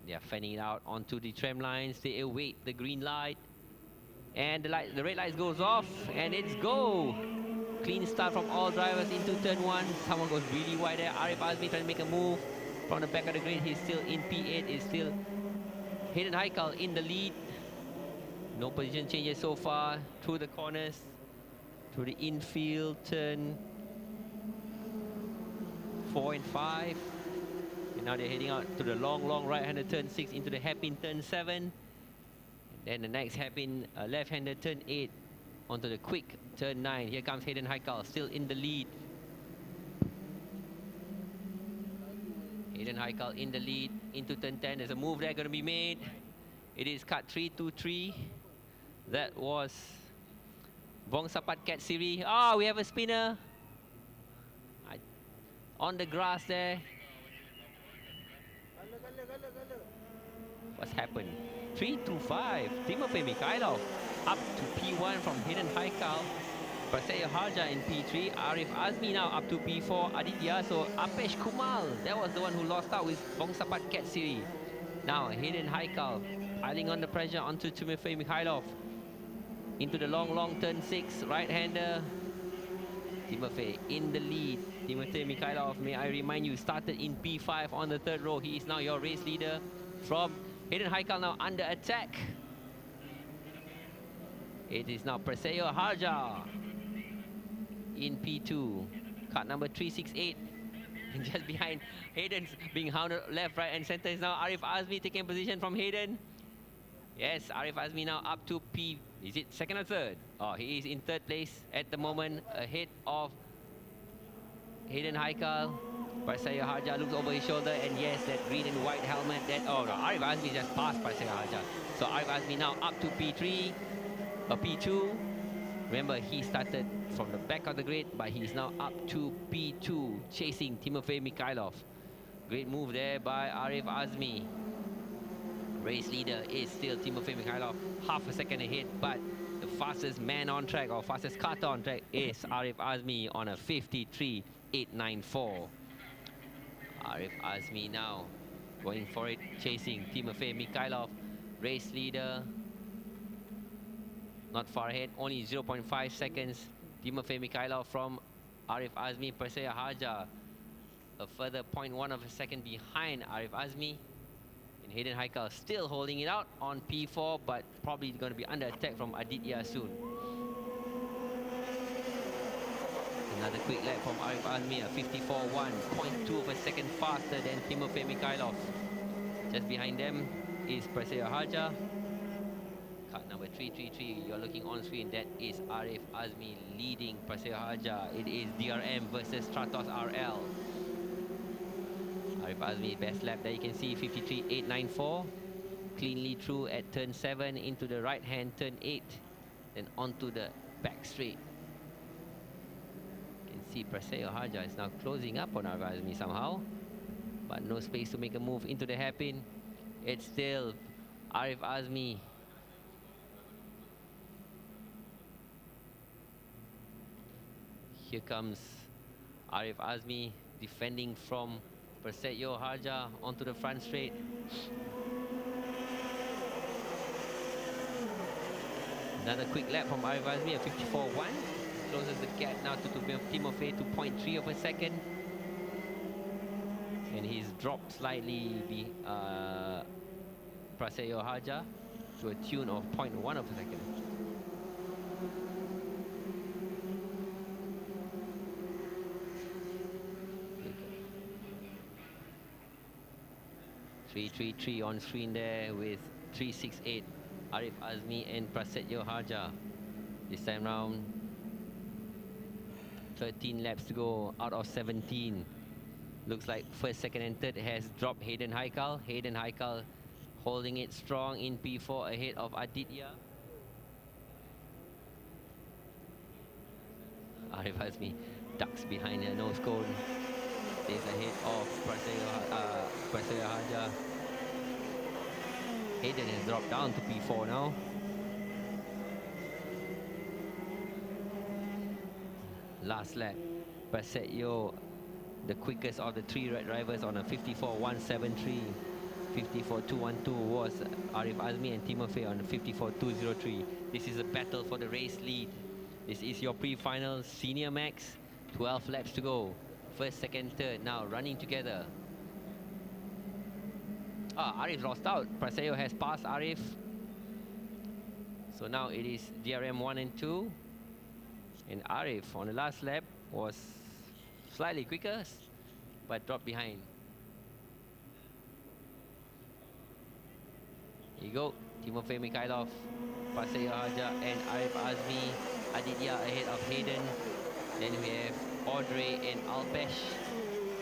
They are fanning it out onto the tram lines. They await the green light. And the red light goes off, and it's go. Clean start from all drivers into turn 1. Someone goes really wide there. Arif Azmi trying to make a move from the back of the grid. He's still in P8. It's still Hayden Haikal in the lead. No position changes so far. Through the corners, through the infield, turn 4 and 5. And now they're heading out to the long right-hander turn 6 into the hairpin turn 7. And then the next hairpin left-hander turn 8 onto the quick turn 9. Here comes Hayden Haikal, still in the lead. Hayden Haikal in the lead into turn 10. There's a move there going to be made. It is cut 3-2-3. That was Bong Sapat Cat Siri. Ah, we have a spinner on the grass there. What's happened? 3-5. Timofey Mikhailov up to P1 from Hayden Haikal. Prasetya Harja in P3. Arif Azmi now up to P4. Aditya. So Apesh Kumal, that was the one who lost out with Bong Sapat Cat Siri. Now Hayden Haikal piling on the pressure onto Timofey Mikhailov. Into the long turn 6. Right-hander. Timofey in the lead. Timofey Mikhailov, may I remind you, started in P5 on the 3rd row. He is now your race leader. From Hayden Haikal now under attack. It is now Prasetya Harja in P2. Cut number 368. And just behind Hayden's being hounded left, right and center is now Arif Azmi taking position from Hayden. Yes, Arif Azmi now up to P. Is it 2nd or 3rd? Oh, he is in 3rd place at the moment, ahead of Hayden Haikal. Prasetya Harja looks over his shoulder, and yes, that green and white helmet. Oh no, Arif Azmi just passed Prasetya Harja. So Arif Azmi now up to P3, or P2. Remember, he started from the back of the grid, but he's now up to P2, chasing Timofey Mikhailov. Great move there by Arif Azmi. Race leader is still Timofey Mikhailov, half a second ahead, but the fastest man on track, or fastest kata on track, is Arif Azmi on a 53.894. Arif Azmi now going for it, chasing Timofey Mikhailov. Race leader, not far ahead, only 0.5 seconds. Timofey Mikhailov from Arif Azmi. Prasetya Harja a further 0.1 of a second behind Arif Azmi. And Hayden Haikal still holding it out on P4, but probably going to be under attack from Aditya soon. Another quick lap from Arif Azmi, a 54.1, 0.2 of a second faster than Timofey Mikhailov. Just behind them is Prasetya Harja. Cut number 333, you're looking on screen, that is Arif Azmi leading Prasetya Harja. It is DRM versus Stratos RL. Arif Azmi, best lap there you can see, 53.894. Cleanly through at turn 7 into the right hand turn 8, then onto the back straight. You can see Prasetya Harja is now closing up on Arif Azmi somehow, but no space to make a move into the hairpin. It's still Arif Azmi. Here comes Arif Azmi defending from Prasetya Harja onto the front straight. Another quick lap from Arif Azmi, a 54.1. Closes the gap now to Timofey to 0.3 of a second. And he's dropped slightly Prasetya Harja to a tune of 0.1 of a second. .333 on screen there with 368 Arif Azmi and Prasetya Harja. This time round, 13 laps to go out of 17. Looks like first, second and third has dropped Hayden Haikal. Hayden Haikal holding it strong in P4 ahead of Aditya. Arif Azmi ducks behind the nose cone. Stays ahead of Prasetya Harja. Hayden has dropped down to P4 now. last lap. Prasetyo, the quickest of the three red drivers on a 54.173. 54.212 was Arif Azmi and Timofey on 54.203. This is a battle for the race lead. This is your pre-final senior max. 12 laps to go. First, second, third now running together. Arif lost out. Prasetyo has passed Arif. So now it is DRM 1 and 2. And Arif on the last lap was slightly quicker, but dropped behind. Here you go, Timofey Mikhailov, Prasetyo Haja and Arif Azmi, Aditya ahead of Hayden. Then we have Audrey and Alpesh.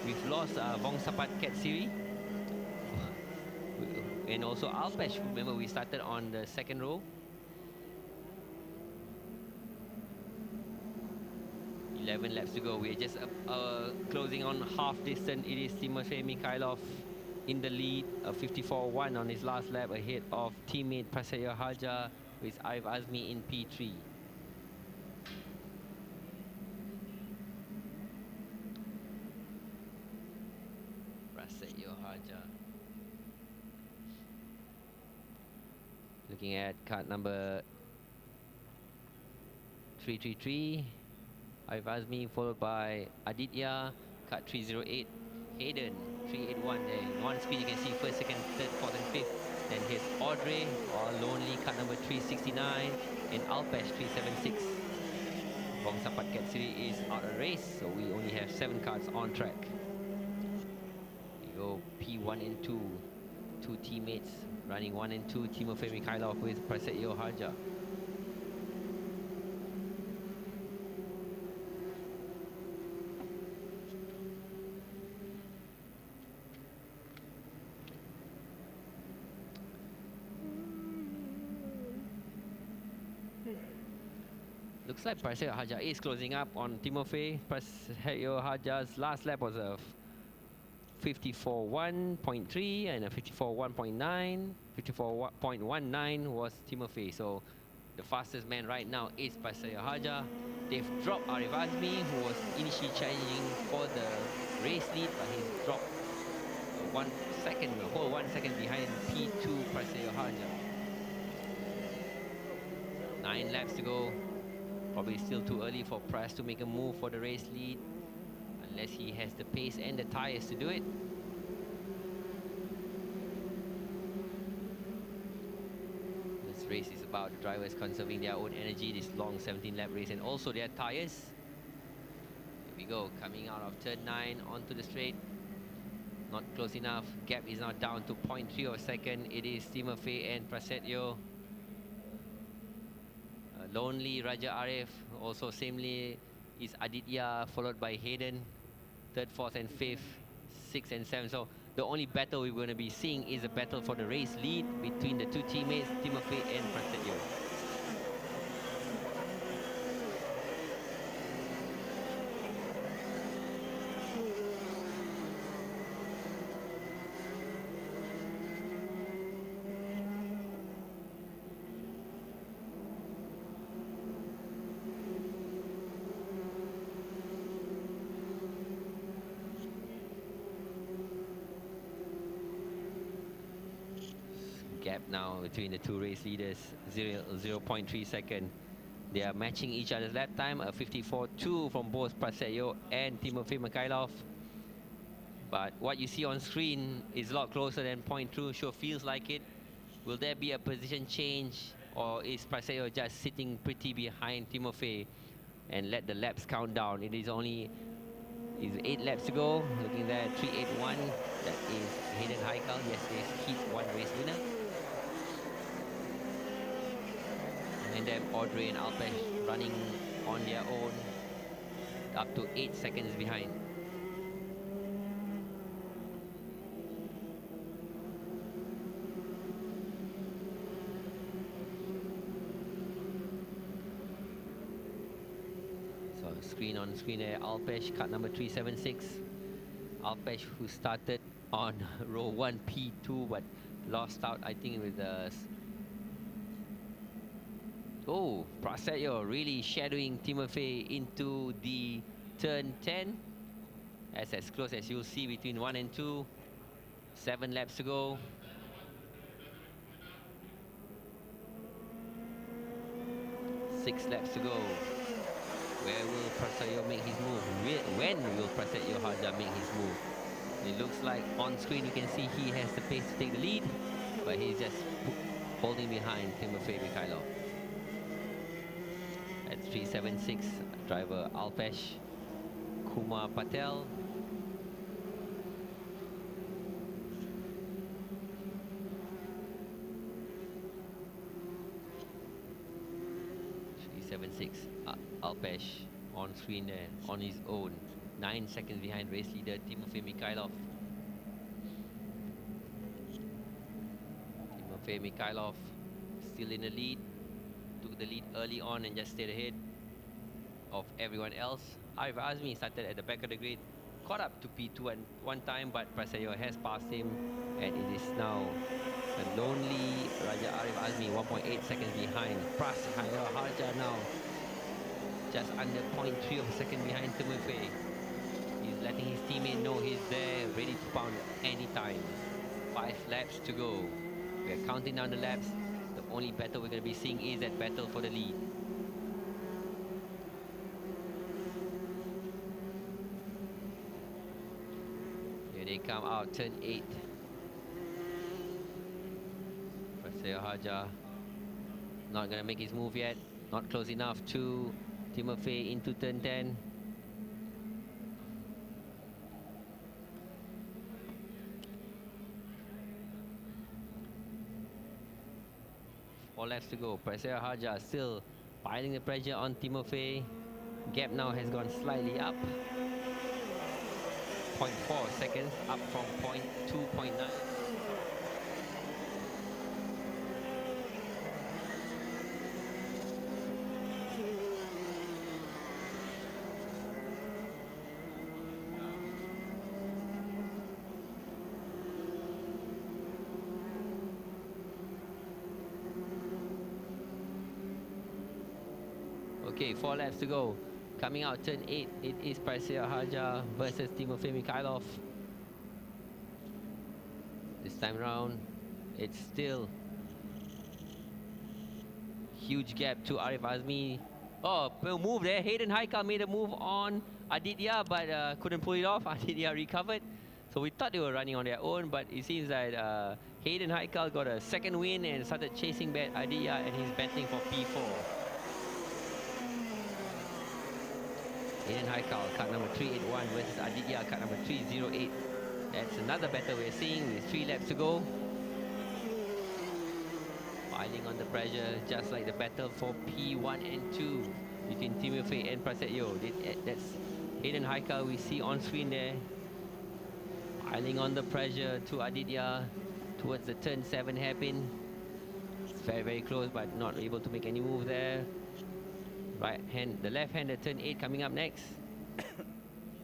We've lost Vongsapat Katsiri. And also Alpesh, remember we started on the second row. 11 laps to go. We're just closing on half distance. It is Timofey Mikhailov in the lead, 54.1 on his last lap, ahead of teammate Prasetyo Haja with Arif Azmi in P3. Prasetyo Haja. Looking at card number 333. Arif Azmi followed by Aditya, card 308. Hayden, 381. There, one screen you can see first, second, third, fourth, and fifth. Then here's Audrey, all lonely, card number 369, and Alpesh, 376. Vongsapat Katsiri is out of race, so we only have 7 cards on track. We go P1 and 2, two teammates running 1 and 2. Timofey Mikhailov with Prasetyo Haja. Looks like Prasetyo Haja is closing up on Timofey. Prasetyo Haja's last lap was a 54.1.3 and a 54.1.9. 54.19 was Timofey. So the fastest man right now is Prasetyo Haja. They've dropped Arif Azmi, who was initially challenging for the race lead, but he's dropped 1 second, a whole 1 second behind P2 Prasetyo Haja. 9 laps to go. Probably still too early for Pras to make a move for the race lead, unless he has the pace and the tyres to do it. This race is about the drivers conserving their own energy, this long 17-lap race, and also their tyres. Here we go, coming out of turn 9 onto the straight. Not close enough. Gap is now down to 0.3 of a second. It is Timofey and Prasetyo. Lonely Raja Arif, also samely is Aditya, followed by Hayden, 3rd, 4th and 5th, 6th and 7th. So the only battle we're going to be seeing is a battle for the race lead between the two teammates, Timofey and Prasetyo. Gap now between the two race leaders, 0.3 second. They are matching each other's lap time, a 54.2 from both Prasetyo and Timofey Mikhailov. But what you see on screen is a lot closer than 0.2, sure feels like it. Will there be a position change, or is Prasetyo just sitting pretty behind Timofey and let the laps count down? It is only 8 laps to go. Looking there, 381. That is Hayden Haikal, yesterday's Heat 1 race winner. And then Audrey and Alpesh running on their own, up to 8 seconds behind. So screen on screen there, Alpesh, cut number 376. Alpesh, who started on row 1 P2 but lost out, I think, with the Oh, Prasetyo really shadowing Timofey into the turn 10. That's as close as you'll see between 1 and 2. 7 laps to go. Six laps to go. Where will Prasetyo make his move? When will Prasetyo Haja make his move? It looks like on screen you can see he has the pace to take the lead, but he's just holding behind Timofey Mikhailov. At 376, driver Alpesh Kumar Patel. Alpesh on screen there, on his own. 9 seconds behind race leader Timofey Mikhailov. Timofey Mikhailov still in the lead. Took the lead early on and just stayed ahead of everyone else. Arif Azmi started at the back of the grid. Caught up to P2 one time, but Prasetyo has passed him. And it is now the lonely Raja Arif Azmi, 1.8 seconds behind. Prasetyo Haja now just under 0.3 of a second behind Timofey. He's letting his teammate know he's there, ready to pound anytime. 5 laps to go. We're counting down the laps. The only battle we're going to be seeing is that battle for the lead. Here they come out, turn 8. Prasetyo Haja not going to make his move yet. Not close enough to Timofey into turn 10. Four laps to go. Prasetyo Haja still piling the pressure on Timofey. Gap now has gone slightly up. 0.4 seconds up from 0.2, 0.9. Okay, 4 laps to go. Coming out turn 8, it is Prasetyo Haja versus Timofey Mikhailov. This time around, it's still huge gap to Arif Azmi. Oh, move there. Hayden Haikal made a move on Aditya, but couldn't pull it off. Aditya recovered. So we thought they were running on their own, but it seems that Hayden Haikal got a second win and started chasing back Aditya, and he's battling for P4. Hayden Haikal, cut number 381 versus Aditya, cut number 308. That's another battle we're seeing with 3 laps to go. Piling on the pressure, just like the battle for P1 and 2 between Timofey and Prasetyo. That's Hayden Haikal we see on screen there. Piling on the pressure to Aditya towards the turn 7 hairpin. It's very, very close, but not able to make any move there. The left-hander turn 8 coming up next.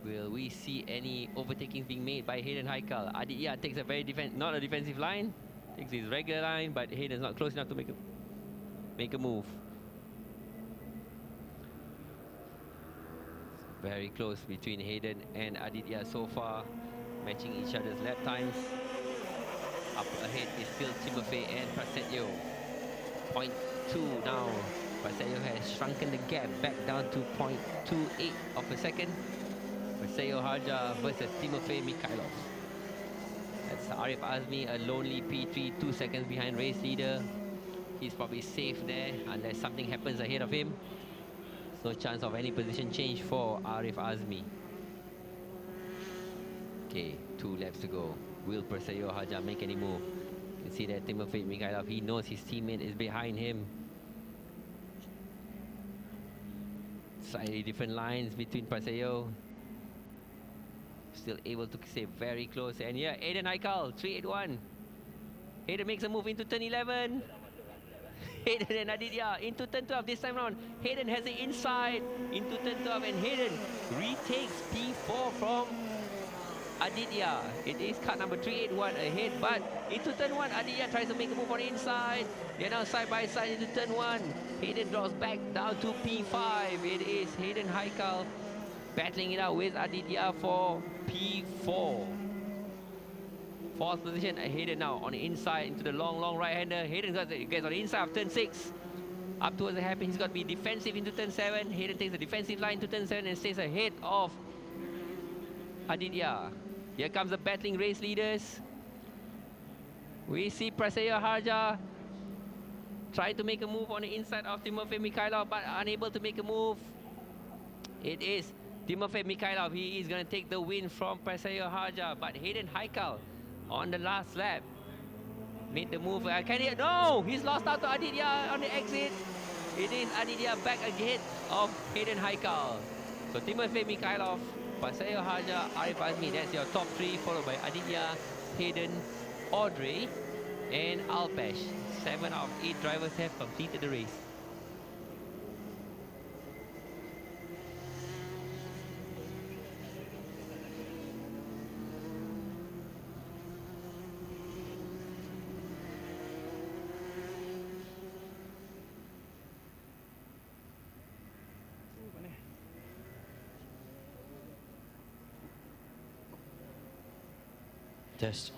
Will we see any overtakings being made by Hayden Haikal? Aditya takes a very not a defensive line, takes his regular line, but Hayden's not close enough to make a move. Very close between Hayden and Aditya so far, matching each other's lap times. Up ahead is still Timofey and Prasetyo. 0.2 now. Prasetyo has shrunken the gap back down to 0.28 of a second. Prasetyo Haja versus Timofey Mikhailov. That's Arif Azmi, a lonely P3, 2 seconds behind race leader. He's probably safe there unless something happens ahead of him. There's no chance of any position change for Arif Azmi. Okay, 2 laps to go. Will Prasetyo Haja make any move? You can see that Timofey Mikhailov, he knows his teammate is behind him. Slightly different lines between Prasetyo. Still able to stay very close. And yeah, Hayden Haikal, 381. Hayden makes a move into turn 11. Hayden and Aditya into turn 12 this time round. Hayden has the inside into turn 12, and Hayden retakes P4 from Aditya. It is car number 381 ahead, but into turn 1, Aditya tries to make a move on the inside. They're now side by side into turn 1. Hayden drops back down to P5. It is Hayden Haikal battling it out with Aditya for P4. Fourth position, Hayden now on the inside into the long right-hander. Hayden gets on the inside of turn 6. Up towards the hairpin, he's got to be defensive into turn 7. Hayden takes the defensive line to turn 7 and stays ahead of Aditya. Here comes the battling race leaders. We see Praseya Harja trying to make a move on the inside of Timofey Mikhailov, but unable to make a move. It is Timofey Mikhailov. He is going to take the win from Praseya Harja, but Hayden Haikal on the last lap made the move. Can he? No! He's lost out to Aditya on the exit. It is Aditya back ahead of Hayden Haikal. So Timofey Mikhailov, Praseya Harja, Arif Azmi, that's your top 3, followed by Aditya, Hayden, Audrey, and Alpesh. 7 out of 8 drivers have completed the race. Test.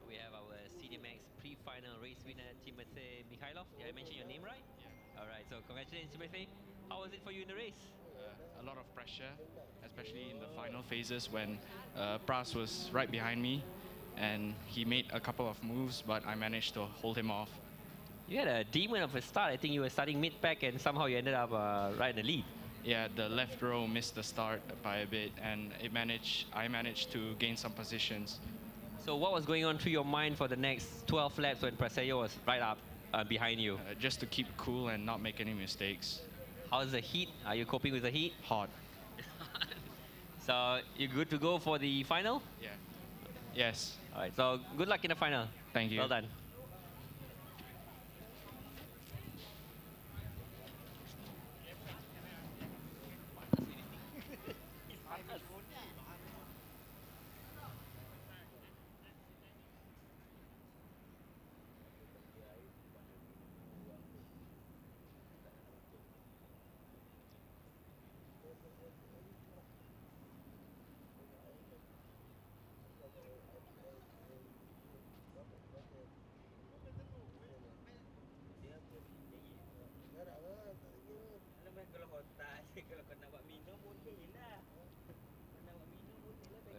We have our CDMX pre-final race winner, Timothy Mikhailov. Did I mention your name right? Yeah. All right, so congratulations, Timothy. How was it for you in the race? A lot of pressure, especially in the final phases when Pras was right behind me and he made a couple of moves, but I managed to hold him off. You had a demon of a start. I think you were starting mid-pack and somehow you ended up right in the lead. Yeah, the left row missed the start by a bit and I managed to gain some positions. So what was going on through your mind for the next 12 laps when Praseya was right up behind you? Just to keep cool and not make any mistakes. How's the heat? Are you coping with the heat? Hot. So you're good to go for the final? Yeah. Yes. All right, so good luck in the final. Thank you. Well done.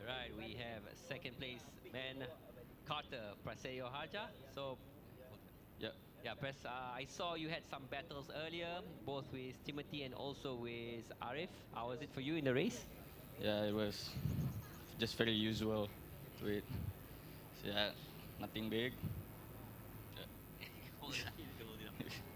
Alright, we have second place man Carter Praseyo Harja. So yeah, Press, I saw you had some battles earlier, both with Timothy and also with Arif. How was it for you in the race? Yeah, it was just very usual. to it. So yeah, nothing big.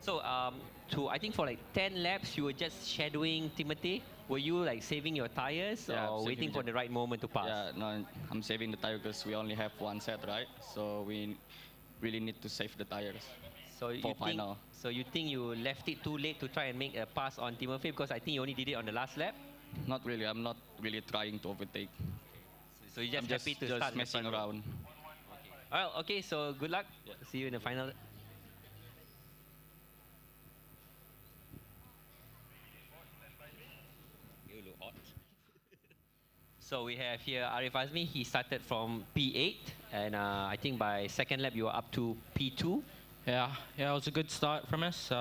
So I think for like 10 laps, you were just shadowing Timothy. Were you like saving your tires Yeah, or saving waiting for the- the right moment to pass? Yeah, no, I'm saving the tire because we only have one set, right? So we really need to save the tires So you for think, final. so you think you left it too late to try and make a pass on Timothy, because I think you only did it on the last lap. Not really. I'm not really trying to overtake. So you're just I'm happy to just start in the messing front row. around. Well, okay. So good luck. See you in the final. You look hot. So we have here Arif Azmi. He started from P8, and I think by second lap you were up to P2. Yeah, it was a good start from us.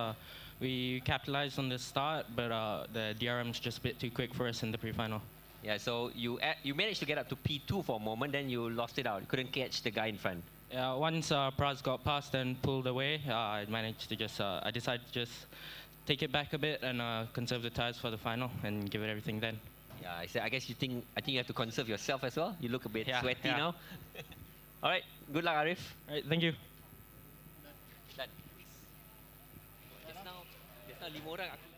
We capitalized on the start, but the DRM's just a bit too quick for us in the pre-final. Yeah, so you managed to get up to P2 for a moment, then you lost it out. You couldn't catch the guy in front. Yeah, once Praz got past and pulled away, I managed to just, I decided to just take it back a bit and conserve the tires for the final and give it everything then. Yeah, I guess I think you have to conserve yourself as well. You look a bit sweaty yeah. now. All right, good luck, Arif. All right, thank you. Just now 5 orang aku